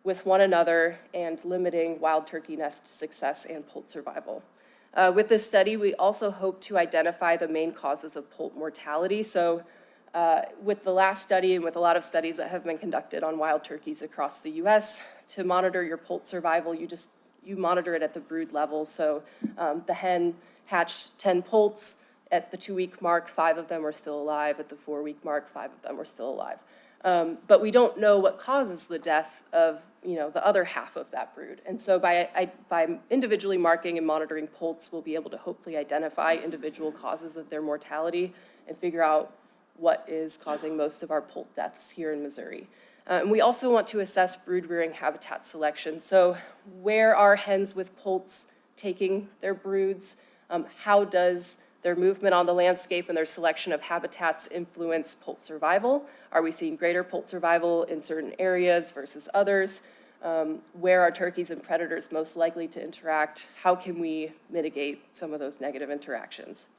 with one another and limiting wild turkey nest success and poult survival? With this study, we also hope to identify the main causes of poult mortality. So with the last study and with a lot of studies that have been conducted on wild turkeys across the US, to monitor your poult survival, you monitor it at the brood level. So the hen hatched 10 poults. At the 2-week mark, 5 of them were still alive. At the 4-week mark, 5 of them were still alive. But we don't know what causes the death of the other half of that brood. And so by individually marking and monitoring poults, we'll be able to hopefully identify individual causes of their mortality and figure out what is causing most of our poult deaths here in Missouri. And we also want to assess brood rearing habitat selection. So where are hens with poults taking their broods? How does their movement on the landscape and their selection of habitats influence poult survival? Are we seeing greater poult survival in certain areas versus others? Where are turkeys and predators most likely to interact? How can we mitigate some of those negative interactions?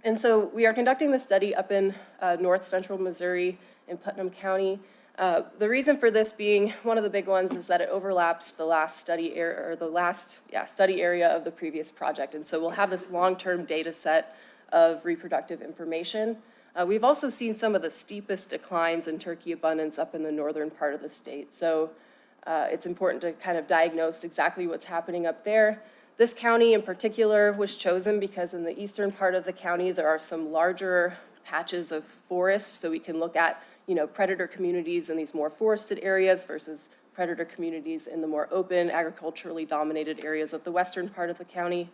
And so we are conducting this study up in north central Missouri in Putnam County. The reason for this being one of the big ones is that it overlaps the last study area, or the last study area of the previous project. And so we'll have this long-term data set of reproductive information. We've also seen some of the steepest declines in turkey abundance up in the northern part of the state. So it's important to kind of diagnose exactly what's happening up there. This county in particular was chosen because in the eastern part of the county, there are some larger patches of forest, so we can look at predator communities in these more forested areas versus predator communities in the more open, agriculturally dominated areas of the western part of the county.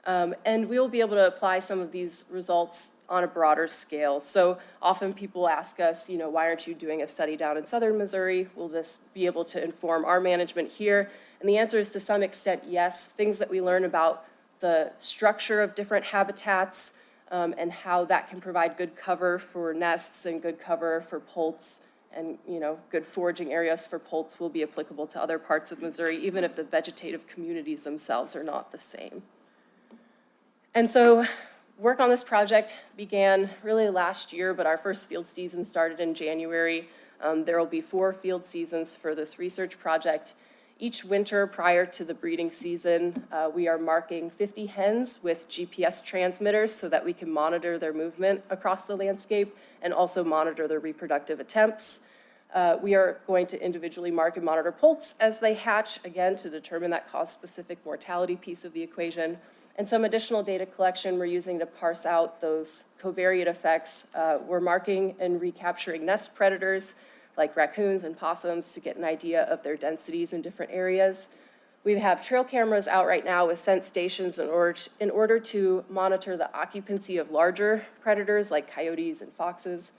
And we'll be able to apply some of these results on a broader scale. So often people ask us, why aren't you doing a study down in southern Missouri? Will this be able to inform our management here? And the answer is to some extent, yes. Things that we learn about the structure of different habitats, and how that can provide good cover for nests and good cover for poults and good foraging areas for poults will be applicable to other parts of Missouri, even if the vegetative communities themselves are not the same. And so work on this project began really last year, but our first field season started in January. There will be 4 field seasons for this research project. Each winter prior to the breeding season, we are marking 50 hens with GPS transmitters so that we can monitor their movement across the landscape and also monitor their reproductive attempts. We are going to individually mark and monitor poults as they hatch, again, to determine that cause-specific mortality piece of the equation. And some additional data collection we're using to parse out those covariate effects. We're marking and recapturing nest predators like raccoons and possums to get an idea of their densities in different areas. We have trail cameras out right now with scent stations in order to monitor the occupancy of larger predators like coyotes and foxes.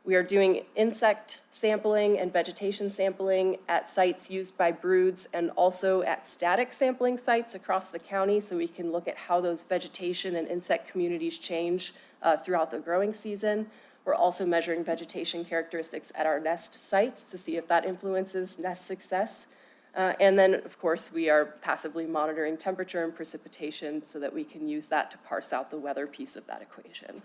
We are doing insect sampling and vegetation sampling at sites used by broods and also at static sampling sites across the county, so we can look at how those vegetation and insect communities change throughout the growing season. We're also measuring vegetation characteristics at our nest sites to see if that influences nest success. And then, of course, we are passively monitoring temperature and precipitation so that we can use that to parse out the weather piece of that equation.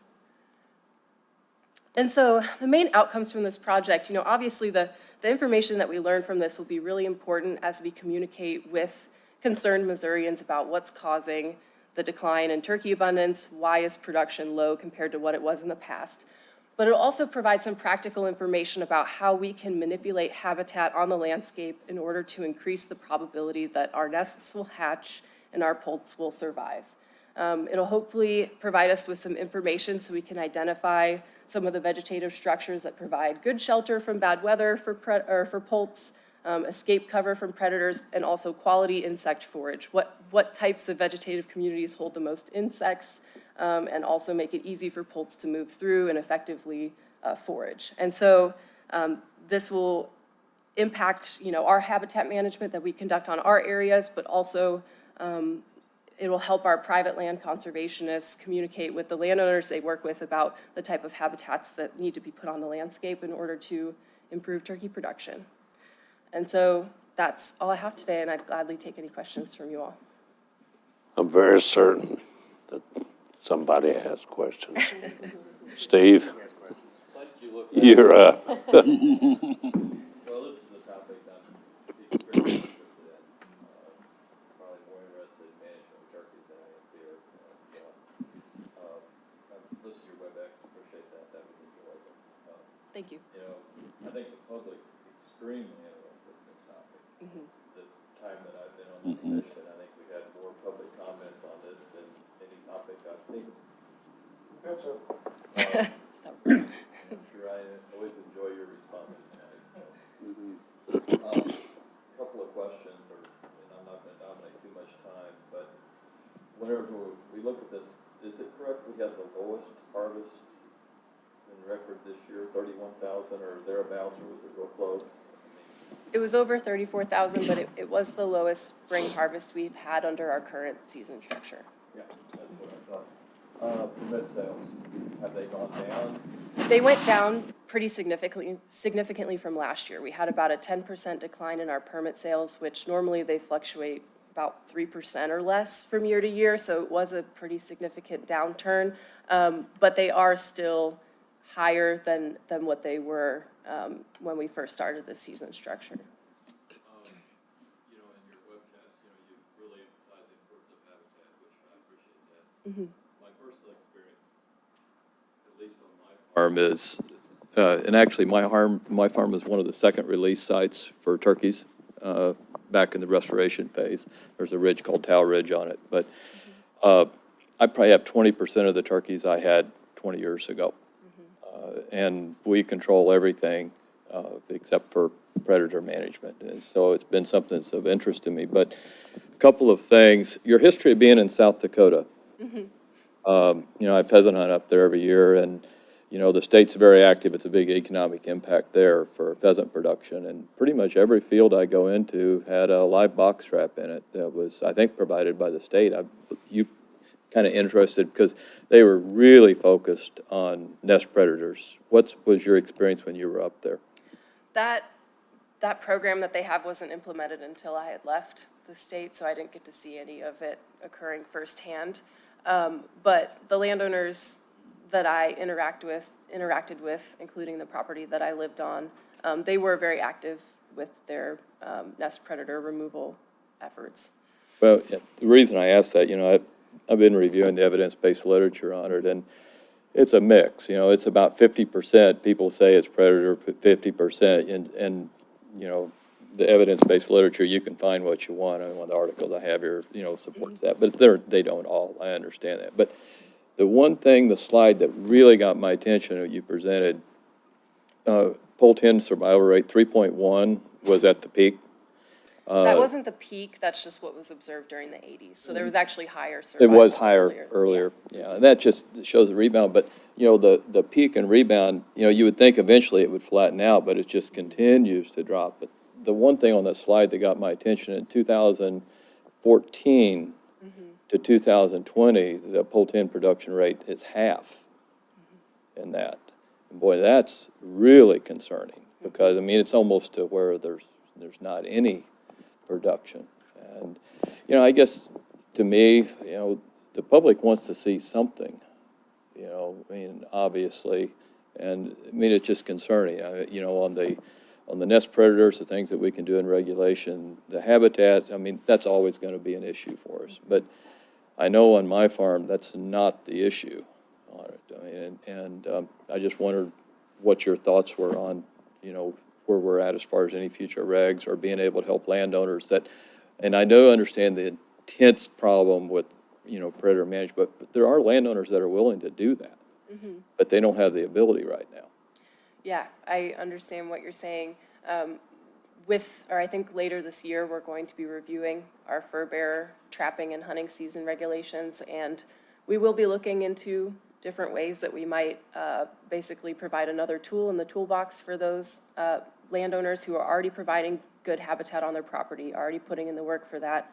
And so the main outcomes from this project, obviously the information that we learn from this will be really important as we communicate with concerned Missourians about what's causing the decline in turkey abundance, why is production low compared to what it was in the past. But it'll also provide some practical information about how we can manipulate habitat on the landscape in order to increase the probability that our nests will hatch and our poults will survive. It'll hopefully provide us with some information so we can identify some of the vegetative structures that provide good shelter from bad weather for poults, escape cover from predators, and also quality insect forage. What types of vegetative communities hold the most insects, and also make it easy for poults to move through and effectively forage. And so this will impact, our habitat management that we conduct on our areas, but also it will help our private land conservationists communicate with the landowners they work with about the type of habitats that need to be put on the landscape in order to improve turkey production. And so that's all I have today, and I'd gladly take any questions from you all. I'm very certain that somebody has questions. Steve, you're up. Well, this is a topic I'm very interested in. Probably more interested in management of turkeys than I am here. I've listened to your WebEx, appreciate that. That was enjoyable. Thank you. I think the public's extremely interested in this topic. The time that I've been on the commission, I think we had more public comments on this than any topic I've seen. I'm sure I always enjoy your responses tonight. Couple of questions, and I'm not going to dominate too much time, but whenever we look at this, is it correct we have the lowest harvest in record this year, 31,000 or thereabouts, or was it real close? It was over 34,000, but it was the lowest spring harvest we've had under our current season structure. Yeah, that's what I thought. Permit sales, have they gone down? They went down pretty significantly from last year. We had about a 10% decline in our permit sales, which normally they fluctuate about 3% or less from year to year, so it was a pretty significant downturn. But they are still higher than what they were when we first started the season structure. In your webcast, you really emphasize the importance of habitat, which I appreciate that. My personal experience, at least on my farm, is, and actually my farm was one of the second release sites for turkeys back in the restoration phase. There's a ridge called Tau Ridge on it, but I probably have 20% of the turkeys I had 20 years ago. And we control everything except for predator management. And so it's been something that's of interest to me. But a couple of things. Your history of being in South Dakota. I pheasant hunt up there every year, and the state's very active. It's a big economic impact there for pheasant production. And pretty much every field I go into had a live box trap in it that was, I think, provided by the state. You kind of interested because they were really focused on nest predators. What was your experience when you were up there? That program that they have wasn't implemented until I had left the state, so I didn't get to see any of it occurring firsthand. But the landowners that I interacted with, including the property that I lived on, they were very active with their nest predator removal efforts. Well, the reason I asked that, I've been reviewing the evidence-based literature on it, and it's a mix. It's about 50% people say it's predator, 50%, and the evidence-based literature, you can find what you want. I mean, one of the articles I have here, supports that, but they don't all. I understand that. But the one thing, the slide that really got my attention that you presented, poult hen survival rate 3.1 was at the peak. That wasn't the peak, that's just what was observed during the 80s. So there was actually higher It survival was higher earlier. earlier, yeah, and that just shows the rebound, but, you know, the peak and rebound, you know, you would think eventually it would flatten out, but it just continues to drop. But the one thing on that slide that got my attention, in 2014 to 2020, the pull-10 production rate is half in that. And boy, that's really concerning, because, I mean, it's almost to where there's not any production. And, you know, I guess, to me, you know, the public wants to see something, you know, I mean, obviously, and, I mean, it's just concerning, you know, on the nest predators, the things that we can do in regulation, the habitat, I mean, that's always going to be an issue for us. But I know on my farm, that's not the issue on it. I mean, and I just wondered what your thoughts were on, you know, where we're at as far as any future regs or being able to help landowners that, and I do understand the intense problem with, you know, predator management, but there are landowners that are willing to do that, but they don't have the ability right now. Yeah, I understand what you're saying. I think later this year, we're going to be reviewing our fur bearer trapping and hunting season regulations, and we will be looking into different ways that we might basically provide another tool in the toolbox for those landowners who are already providing good habitat on their property, already putting in the work for that,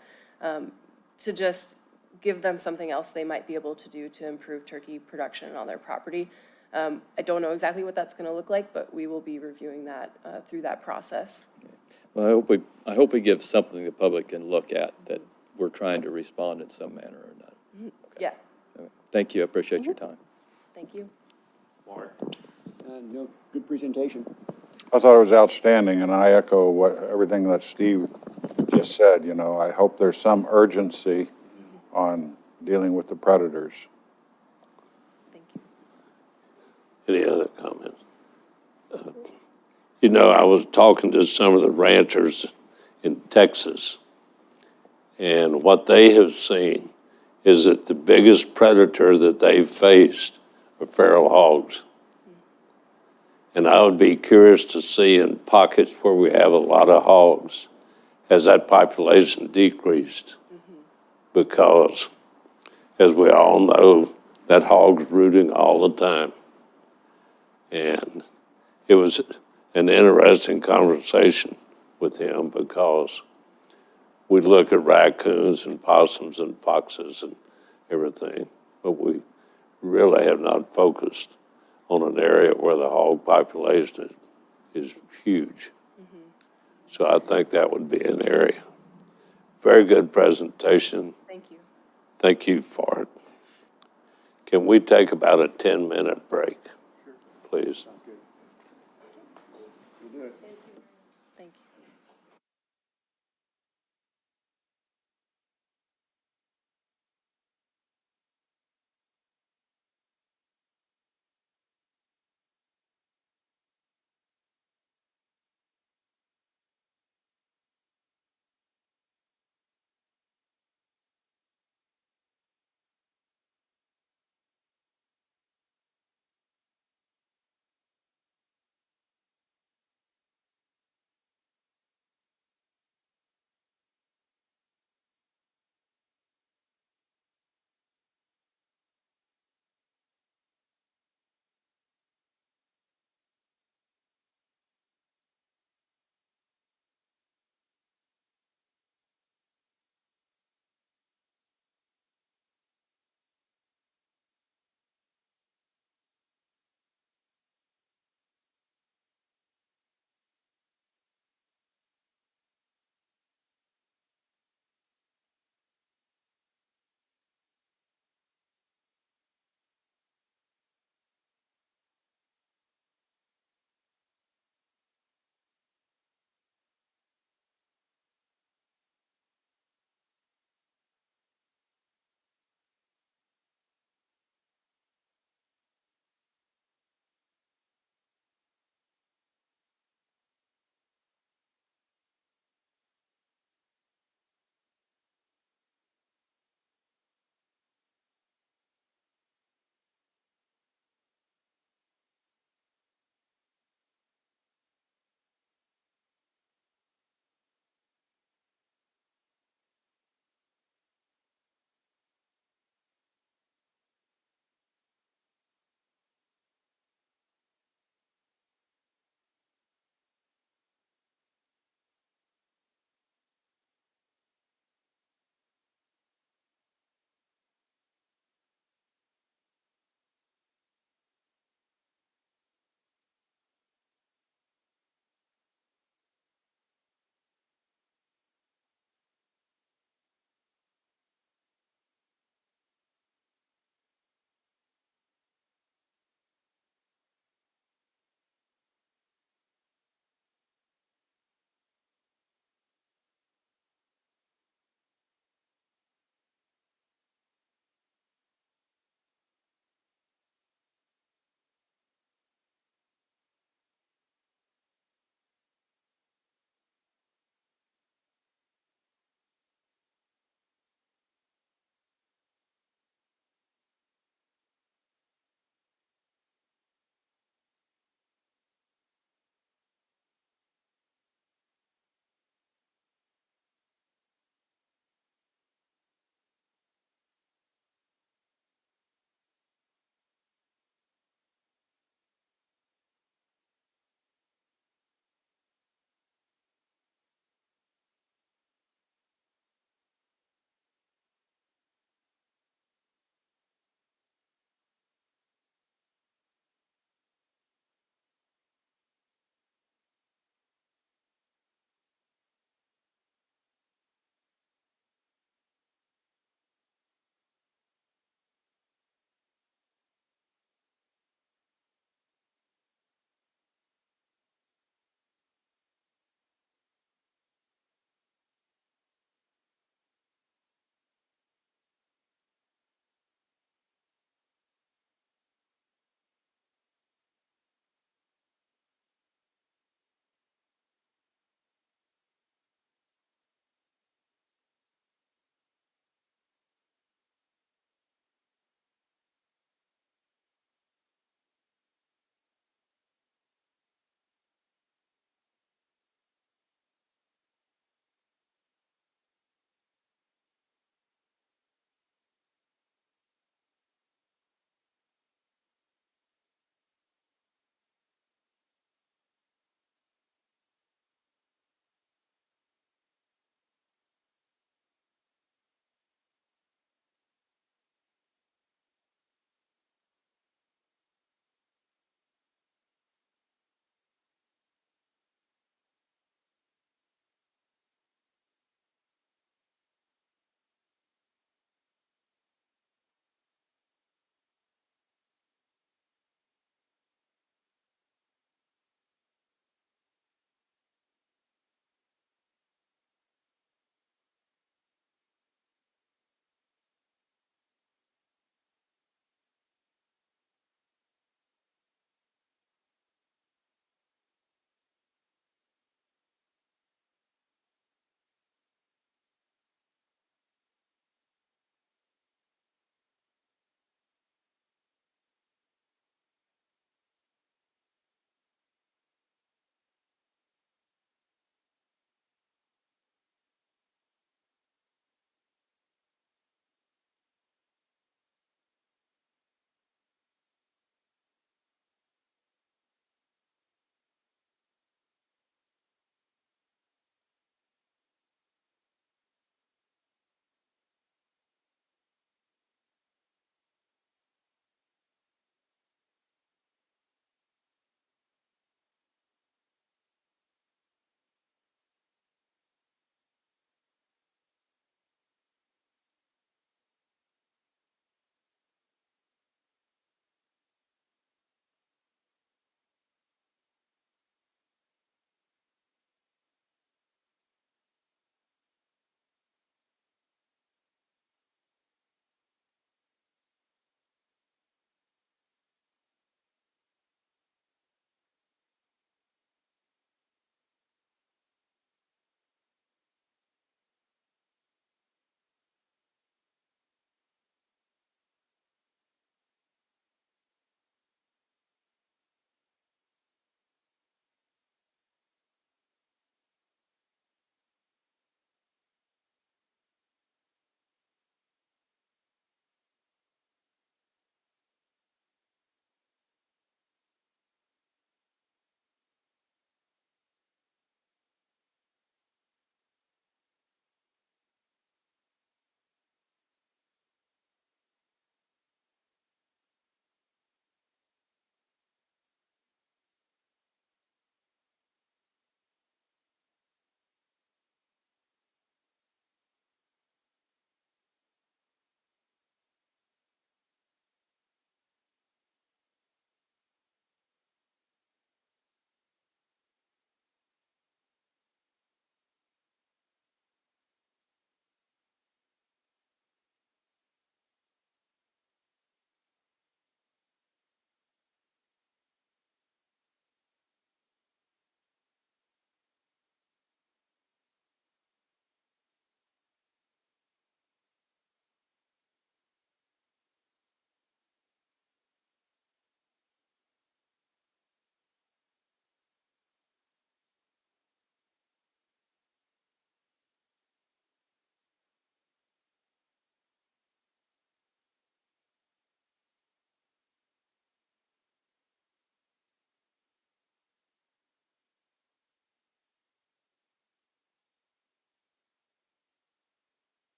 to just give them something else they might be able to do to improve turkey production on their property. I don't know exactly what that's going to look like, but we will be reviewing that through that process. Well, I hope we give something the public can look at, that we're trying to respond in some manner or another. Yeah, Thank you, I appreciate your time. thank you. No, good presentation. I thought it was outstanding, and I echo everything that Steve just said, you know. I hope there's some urgency on dealing with the predators. Thank you. Any other comments? You know, I was talking to some of the ranchers in Texas, and what they have seen is that the biggest predator that they've faced are feral hogs. And I would be curious to see in pockets where we have a lot of hogs, has that population decreased? Because, as we all know, that hog's rooting all the time. And it was an interesting conversation with him, because we look at raccoons and possums and foxes and everything, but we really have not focused on an area where the hog population is huge. So I think that would be an area. Very good presentation. Thank you. Thank you for it. Can we take about a 10-minute break, please?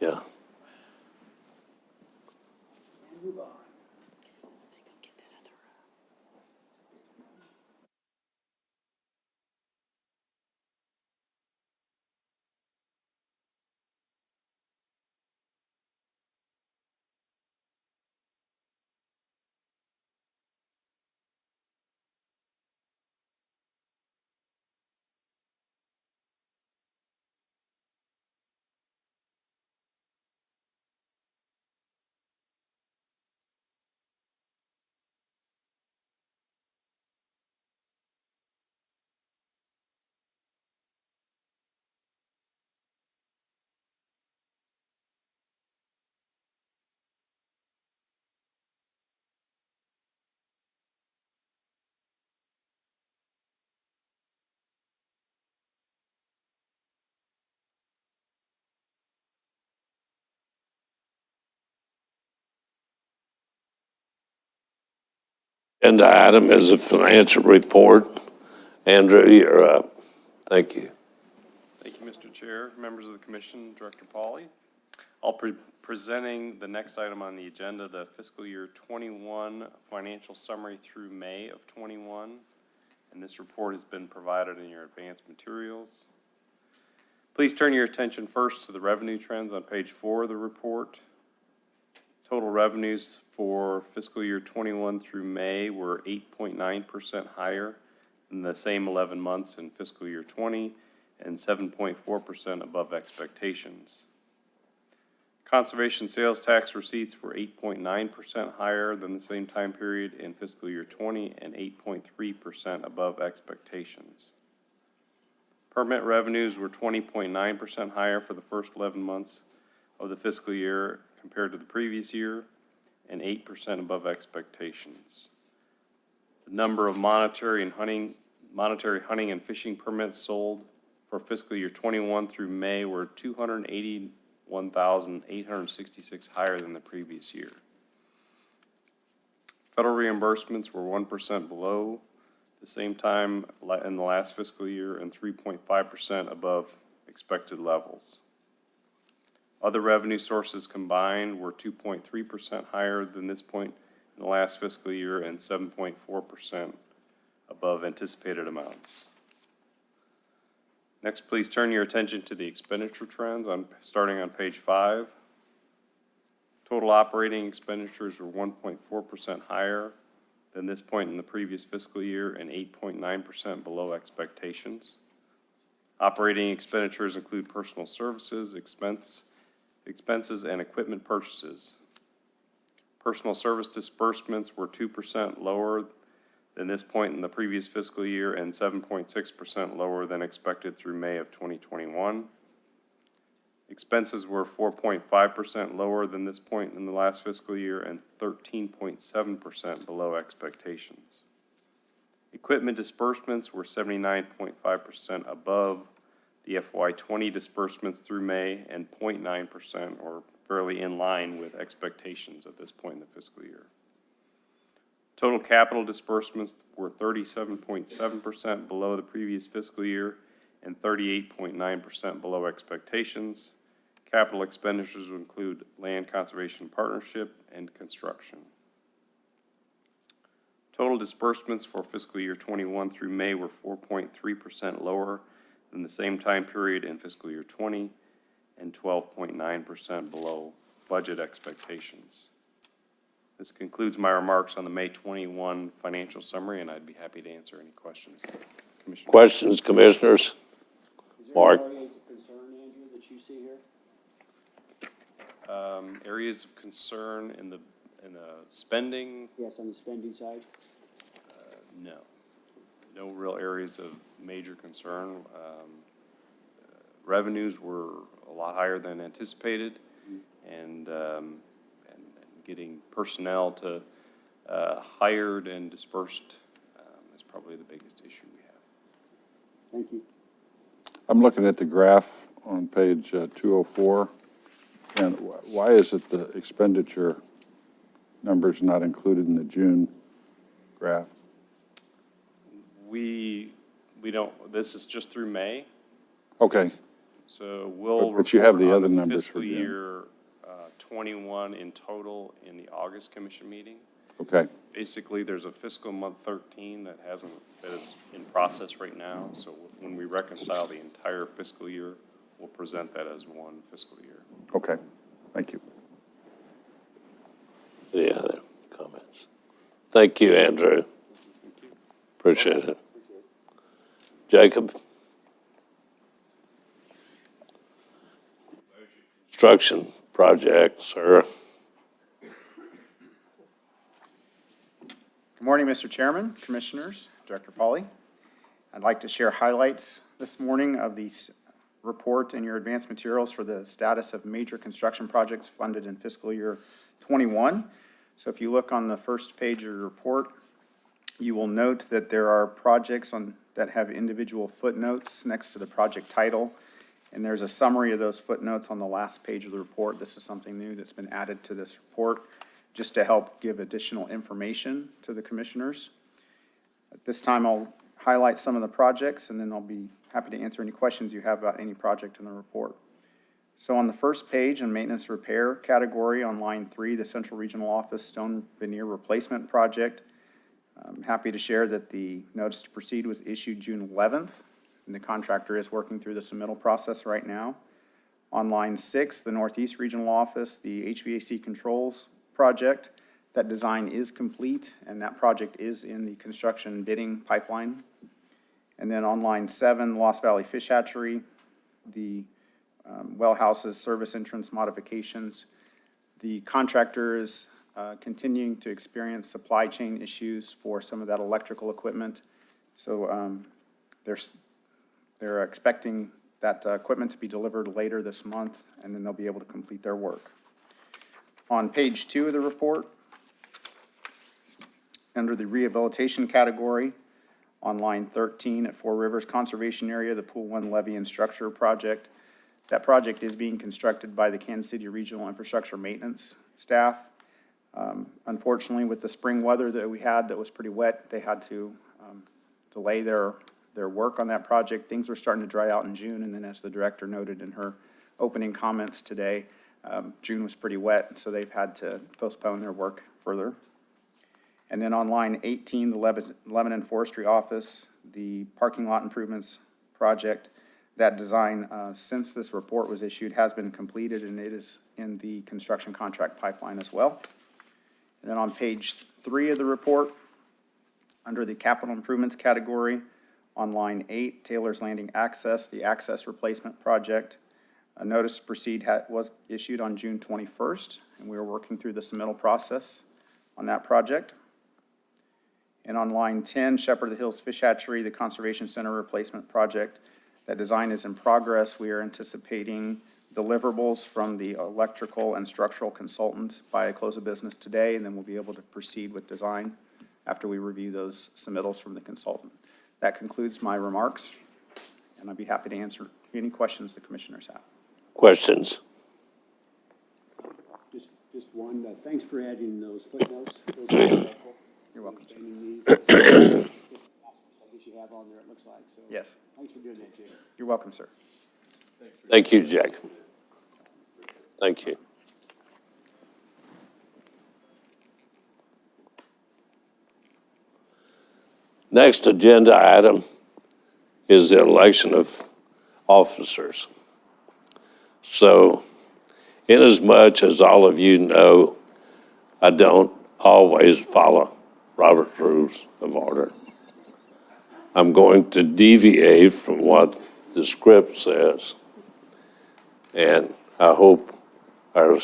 Yeah. Agenda item is a financial report. Andrew, you're up. Thank you. Thank you, Mr. Chair, members of the commission, Director Pauly. I'll be presenting the next item on the agenda, the fiscal year 21 financial summary through May of 21. And this report has been provided in your advanced materials. Please turn your attention first to the revenue trends on page 4 of the report. Total revenues for fiscal year 21 through May were 8.9% higher than the same 11 months in fiscal year 20 and 7.4% above expectations. Conservation sales tax receipts were 8.9% higher than the same time period in fiscal year 20 and 8.3% above expectations. Permit revenues were 20.9% higher for the first 11 months of the fiscal year compared to the previous year and 8% above expectations. The number of monetary hunting and fishing permits sold for fiscal year 21 through May were 281,866 higher than the previous year. Federal reimbursements were 1% below the same time in the last fiscal year and 3.5% above expected levels. Other revenue sources combined were 2.3% higher than this point in the last fiscal year and 7.4% above anticipated amounts. Next, please turn your attention to the expenditure trends starting on page 5. Total operating expenditures were 1.4% higher than this point in the previous fiscal year and 8.9% below expectations. Operating expenditures include personal services, expenses, and equipment purchases. Personal service disbursements were 2% lower than this point in the previous fiscal year and 7.6% lower than expected through May of 2021. Expenses were 4.5% lower than this point in the last fiscal year and 13.7% below expectations. Equipment disbursements were 79.5% above the FY20 disbursements through May and 0.9% or fairly in line with expectations at this point in the fiscal year. Total capital disbursements were 37.7% below the previous fiscal year and 38.9% below expectations. Capital expenditures would include land conservation partnership and construction. Total disbursements for fiscal year 21 through May were 4.3% lower than the same time period in fiscal year 20 and 12.9% below budget expectations. This concludes my remarks on the May 21 financial summary, and I'd be happy to answer any questions. Commissioner. Questions, commissioners? Mark? Areas of concern, Andrew, that you see here? Areas of concern in the spending? Yes, on the spending side? No. No real areas of major concern. Revenues were a lot higher than anticipated, and getting personnel to hired and dispersed is probably the biggest issue we have. Thank you. I'm looking at the graph on page 204, and why is it the expenditure numbers not included in the June graph? We don't, this is just through May, Okay, So we'll But you have report the on other numbers for fiscal June. year 21 in total in the August commission meeting. Okay, Basically, there's a fiscal month 13 that is in process right now. So when we reconcile the entire fiscal year, we'll present that as one fiscal year. okay, thank you. Any other comments? Thank you, Andrew. Appreciate it. Jacob? Construction project, sir. Good morning, Mr. Chairman, Commissioners, Director Pauly. I'd like to share highlights this morning of the report in your advanced materials for the status of major construction projects funded in fiscal year '21. So if you look on the first page of your report, you will note that there are projects that have individual footnotes next to the project title, and there's a summary of those footnotes on the last page of the report. This is something new that's been added to this report, just to help give additional information to the commissioners. At this time, I'll highlight some of the projects, and then I'll be happy to answer any questions you have about any project in the report. So on the first page, in maintenance repair category, on line 3, the Central Regional Office Stone Veneer Replacement Project, I'm happy to share that the notice to proceed was issued June 11th, and the contractor is working through the submittal process right now. On line 6, the Northeast Regional Office, the HVAC controls project, that design is complete, and that project is in the construction bidding pipeline. And then on line 7, Lost Valley Fish Hatchery, the well houses, service entrance modifications. The contractor is continuing to experience supply chain issues for some of that electrical equipment. So they're expecting that equipment to be delivered later this month, and then they'll be able to complete their work. On page 2 of the report, under the rehabilitation category, on line 13 at Four Rivers Conservation Area, the Pool 1 Levee and Structure Project. That project is being constructed by the Kansas City Regional Infrastructure Maintenance staff. Unfortunately, with the spring weather that we had that was pretty wet, they had to delay their work on that project. Things were starting to dry out in June, and then as the director noted in her opening comments today, June was pretty wet, so they've had to postpone their work further. And then on line 18, the Lebanon Forestry Office, the parking lot improvements project, that design, since this report was issued, has been completed, and it is in the construction contract pipeline as well. And then on page 3 of the report, under the capital improvements category, on line 8, Taylor's Landing Access, the access replacement project. A notice to proceed was issued on June 21st, and we are working through the submittal process on that project. And on line 10, Shepherd of the Hills Fish Hatchery, the Conservation Center replacement project. That design is in progress. We are anticipating deliverables from the electrical and structural consultant by close of business today, and then we'll be able to proceed with design after we review those submittals from the consultant. That concludes my remarks, and I'd be happy to answer any questions the commissioners have. Questions? Just one, thanks for adding those footnotes. Those are helpful. You're welcome, sir. Understanding these. I guess you have on there, it looks like, so. Yes, Thanks for doing that, Jay. you're welcome, sir. Thank you, Jack. Thank you. Next agenda item is the election of officers. So, inasmuch as all of you know, I don't always follow Robert's Rules of Order. I'm going to deviate from what the script says. And I hope our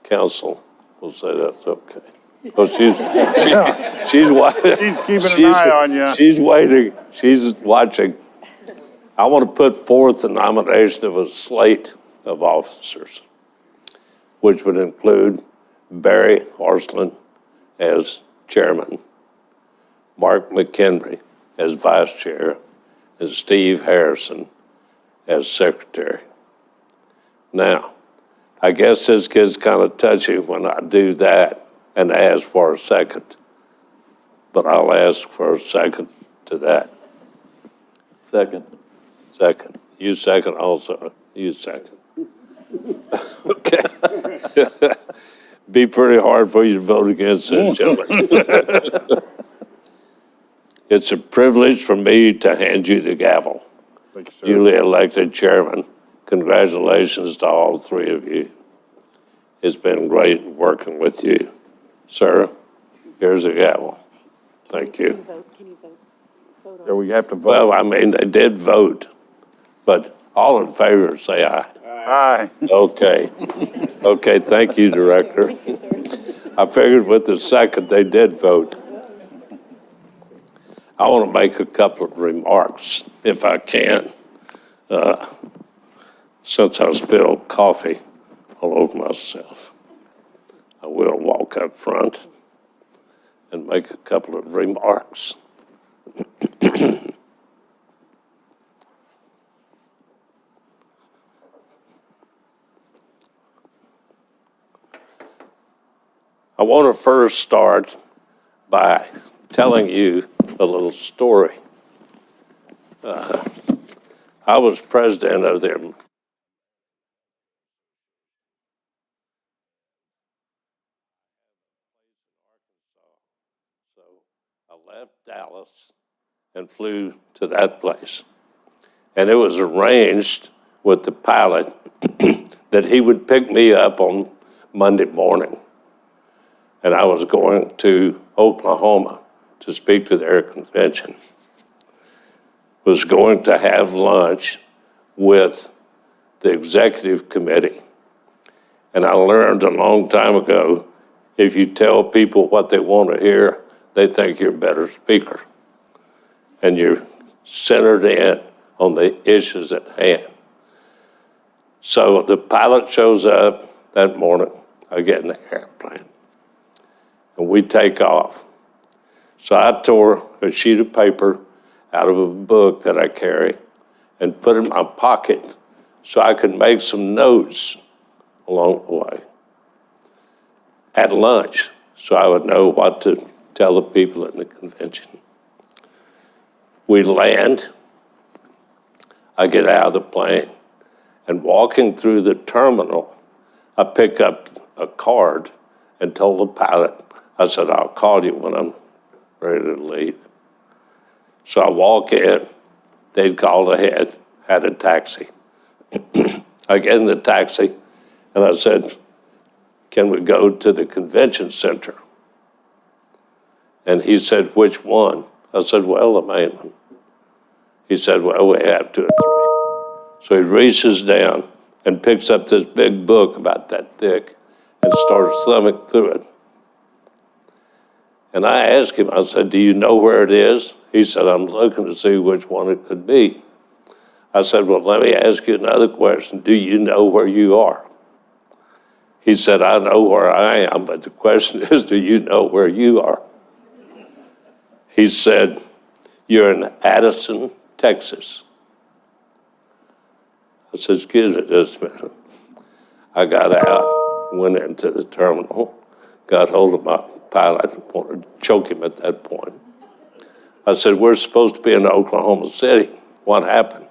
council will say that's okay. Oh, she's keeping an eye on you. She's waiting, she's watching. I want to put forth the nomination of a slate of officers, which would include Barry Horstland as chairman, Mark McHenry as vice chair, and Steve Harrison as secretary. Now, I guess this gets kind of touchy when I do that and ask for a second, but I'll ask for a second to that. Second. Second. You second also. You second. Okay. Be pretty hard for you to vote against this, gentlemen. It's a privilege for me to hand you the gavel. Thank you, sir. Duly elected chairman. Congratulations to all three of you. It's been great working with you. Sir, here's the gavel. Thank you. Yeah, we have to Well, vote. I mean, they did vote, but all in favor, say aye. Aye. Okay. Okay, thank you, Director. I figured with the second, they did vote. I want to make a couple of remarks, if I can, since I spilled coffee all over myself. I will walk up front and make a couple of remarks. I want to first start by telling you a little story. I was president of the so I left Dallas and flew to that place. And it was arranged with the pilot that he would pick me up on Monday morning. And I was going to Oklahoma to speak to their convention. Was going to have lunch with the executive committee. And I learned a long time ago, if you tell people what they want to hear, they think you're a better speaker. And you're centered in on the issues at hand. So the pilot shows up that morning. I get in the airplane. And we take off. So I tore a sheet of paper out of a book that I carry and put it in my pocket so I could make some notes along the way. At lunch, so I would know what to tell the people in the convention. We land, I get out of the plane, and walking through the terminal, I pick up a card and told the pilot, I said, I'll call you when I'm ready to leave. So I walk in, they'd called ahead, had a taxi. I get in the taxi, and I said, can we go to the convention center? And he said, which one? I said, well, the main one. He said, well, we have 2 or 3. So he reaches down and picks up this big book about that thick and starts thumbing through it. And I asked him, I said, do you know where it is? He said, I'm looking to see which one it could be. I said, well, let me ask you another question. Do you know where you are? He said, I know where I am, but the question is, do you know where you are? He said, you're in Addison, Texas. I said, excuse me just a minute. I got out, went into the terminal, got hold of my pilot, wanted to choke him at that point. I said, we're supposed to be in Oklahoma City. What happened?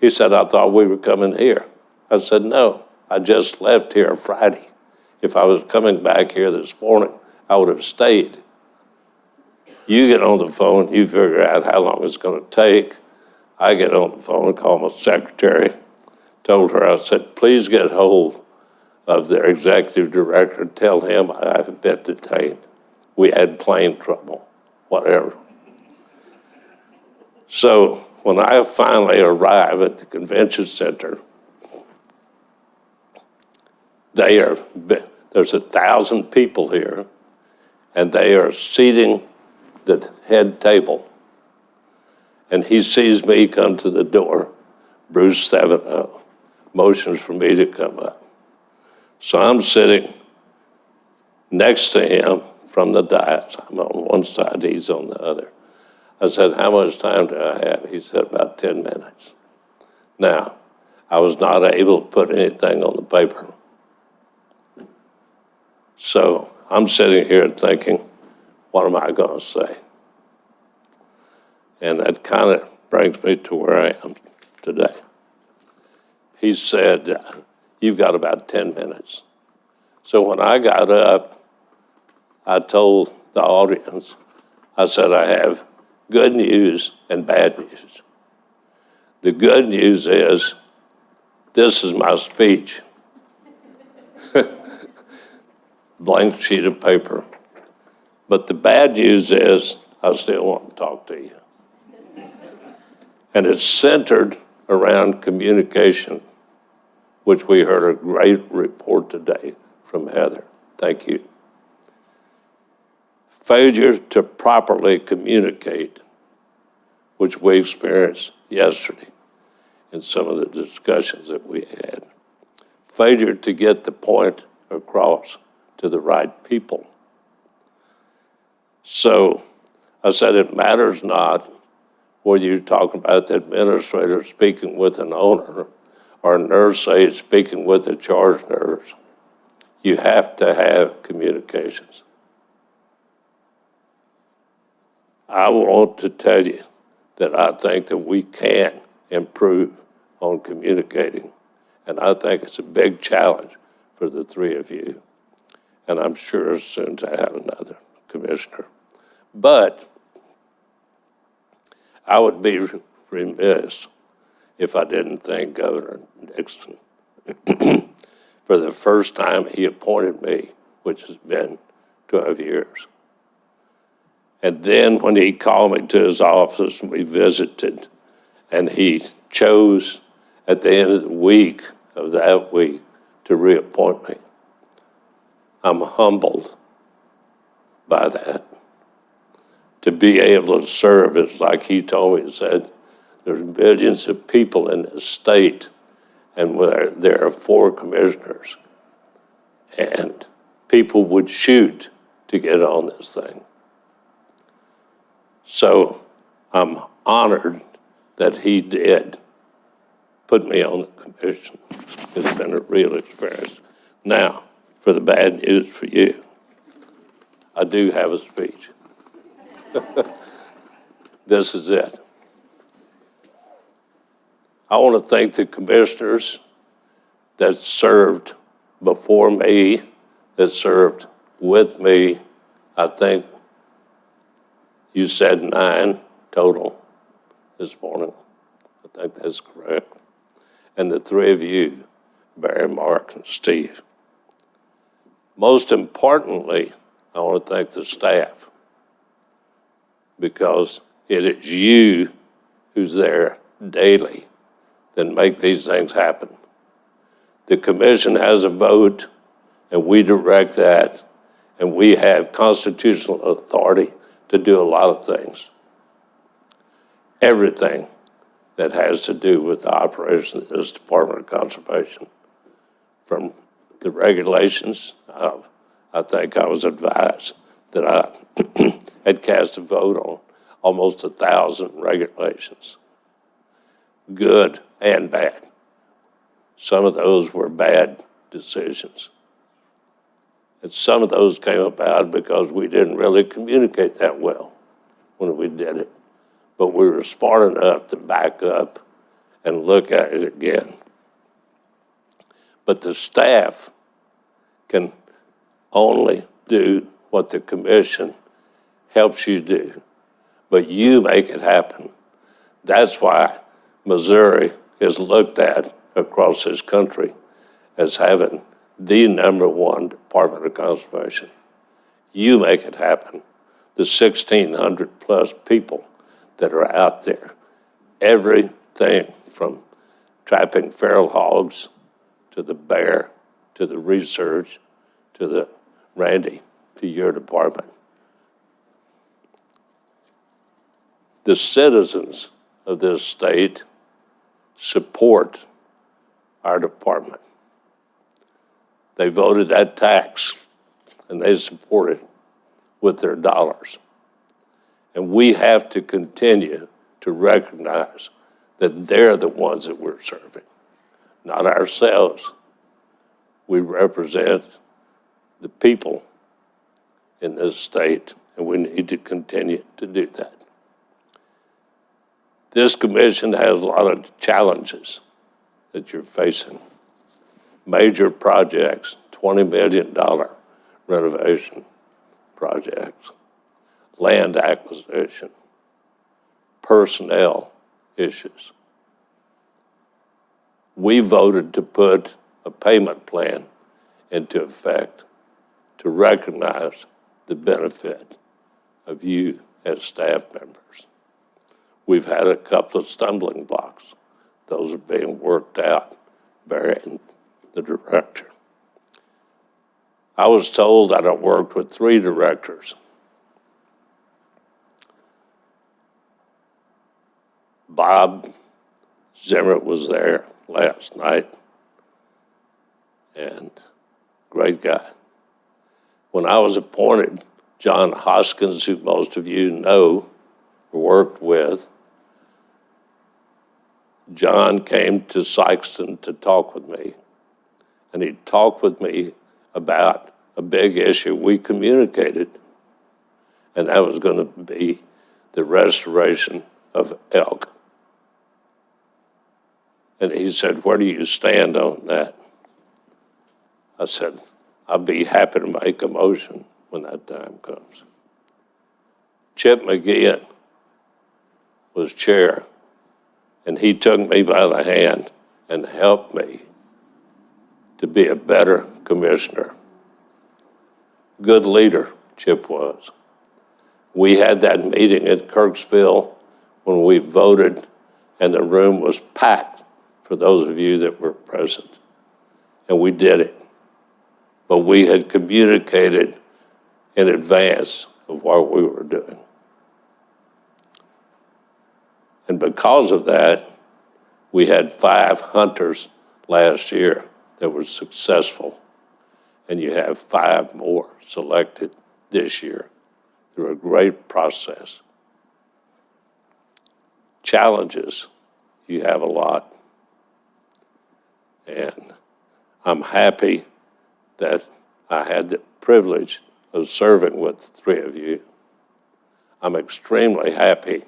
He said, I thought we were coming here. I said, no, I just left here Friday. If I was coming back here this morning, I would have stayed. You get on the phone, you figure out how long it's going to take. I get on the phone, call my secretary, told her, I said, please get hold of their executive director and tell him I've been detained. We had plane trouble, whatever. So when I finally arrive at the convention center, there's 1,000 people here, and they are seating the head table. And he sees me come to the door, Bruce 7-0, motions for me to come up. So I'm sitting next to him from the dais. I'm on one side, he's on the other. I said, how much time do I have? He said, about 10 minutes. Now, I was not able to put anything on the paper. So I'm sitting here thinking, what am I going to say? And that kind of brings me to where I am today. he said, you've got about 10 minutes. So when I got up, I told the audience, I said, I have good news and bad news. The good news is, this is my speech. Blank sheet of paper. But the bad news is, I still want to talk to you. And it's centered around communication, which we heard a great report today from Heather. Thank you. Failure to properly communicate, which we experienced yesterday in some of the discussions that we had. Failure to get the point across to the right people. So I said, it matters not whether you're talking about the administrator speaking with an owner or a nurse aide speaking with a charge nurse. You have to have communications. I want to tell you that I think that we can improve on communicating. And I think it's a big challenge for the three of you. And I'm sure soon to have another commissioner. But I would be remiss if I didn't thank Governor Nixon. For the first time he appointed me, which has been 12 years. And then when he called me to his office and we visited, and he chose at the end of the week of that week to reappoint me, I'm humbled by that. To be able to serve is like he told me, he said, there's millions of people in this state, and there are 4 commissioners, and people would shoot to get on this thing. So I'm honored that he did put me on the commission. It's been a real experience. Now, for the bad news for you, I do have a speech. This is it. I want to thank the commissioners that served before me, that served with me. I think you said 9 total this morning. I think that's correct. And the 3 of you, Barry, Mark, and Steve. Most importantly, I want to thank the staff, because it is you who's there daily that make these things happen. The commission has a vote, and we direct that, and we have constitutional authority to do a lot of things. Everything that has to do with the operation of this Department of Conservation. From the regulations, I think I was advised that I had cast a vote on almost 1,000 regulations, good and bad. Some of those were bad decisions. And some of those came about because we didn't really communicate that well when we did it. But we were smart enough to back up and look at it again. But the staff can only do what the commission helps you do, but you make it happen. That's why Missouri is looked at across this country as having the #1 Department of Conservation. You make it happen. The 1,600 plus people that are out there, everything from trapping feral hogs to the bear, to the research, to the Randy, to your department. The citizens of this state support our department. They voted that tax, and they support it with their dollars. And we have to continue to recognize that they're the ones that we're serving, not ourselves. We represent the people in this state, and we need to continue to do that. This commission has a lot of challenges that you're facing. Major projects, $20 million renovation projects, land acquisition, personnel issues. We voted to put a payment plan into effect to recognize the benefit of you as staff members. We've had a couple of stumbling blocks. Those are being worked out, Barry and the director. I was told that I worked with 3 directors. Bob Zimmer was there last night, and great guy. When I was appointed, John Hoskins, who most of you know or worked with, John came to Sykeston to talk with me, and he talked with me about a big issue we communicated, and that was going to be the restoration of elk. And he said, "Where do you stand on that?" I said, "I'll be happy to make a motion when that time comes." Chip McGeehan was chair, and he took me by the hand and helped me to be a better commissioner. Good leader, Chip was. We had that meeting at Kirksville when we voted, and the room was packed for those of you that were present. And we did it. But we had communicated in advance of what we were doing. And because of that, we had 5 hunters last year that were successful. And you have 5 more selected this year through a great process. Challenges, you have a lot. And I'm happy that I had the privilege of serving with the 3 of you. I'm extremely happy,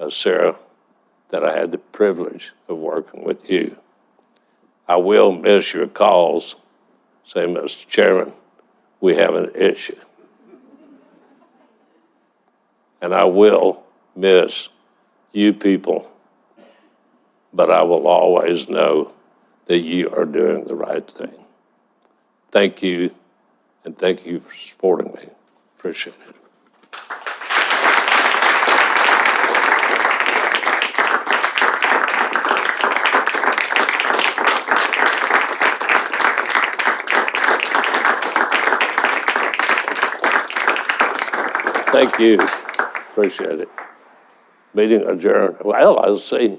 Sarah, that I had the privilege of working with you. I will miss your calls, say, "Mr. Chairman, we have an issue." And I will miss you people, but I will always know that you are doing the right thing. Thank you, and thank you for supporting me. Appreciate it. Thank you. Appreciate it. Meeting adjourned. Well, I'll see.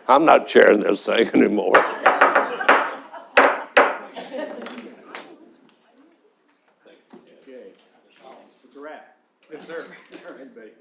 I'm not chairing this thing anymore. It's a wrap. Yes, sir. All right, buddy.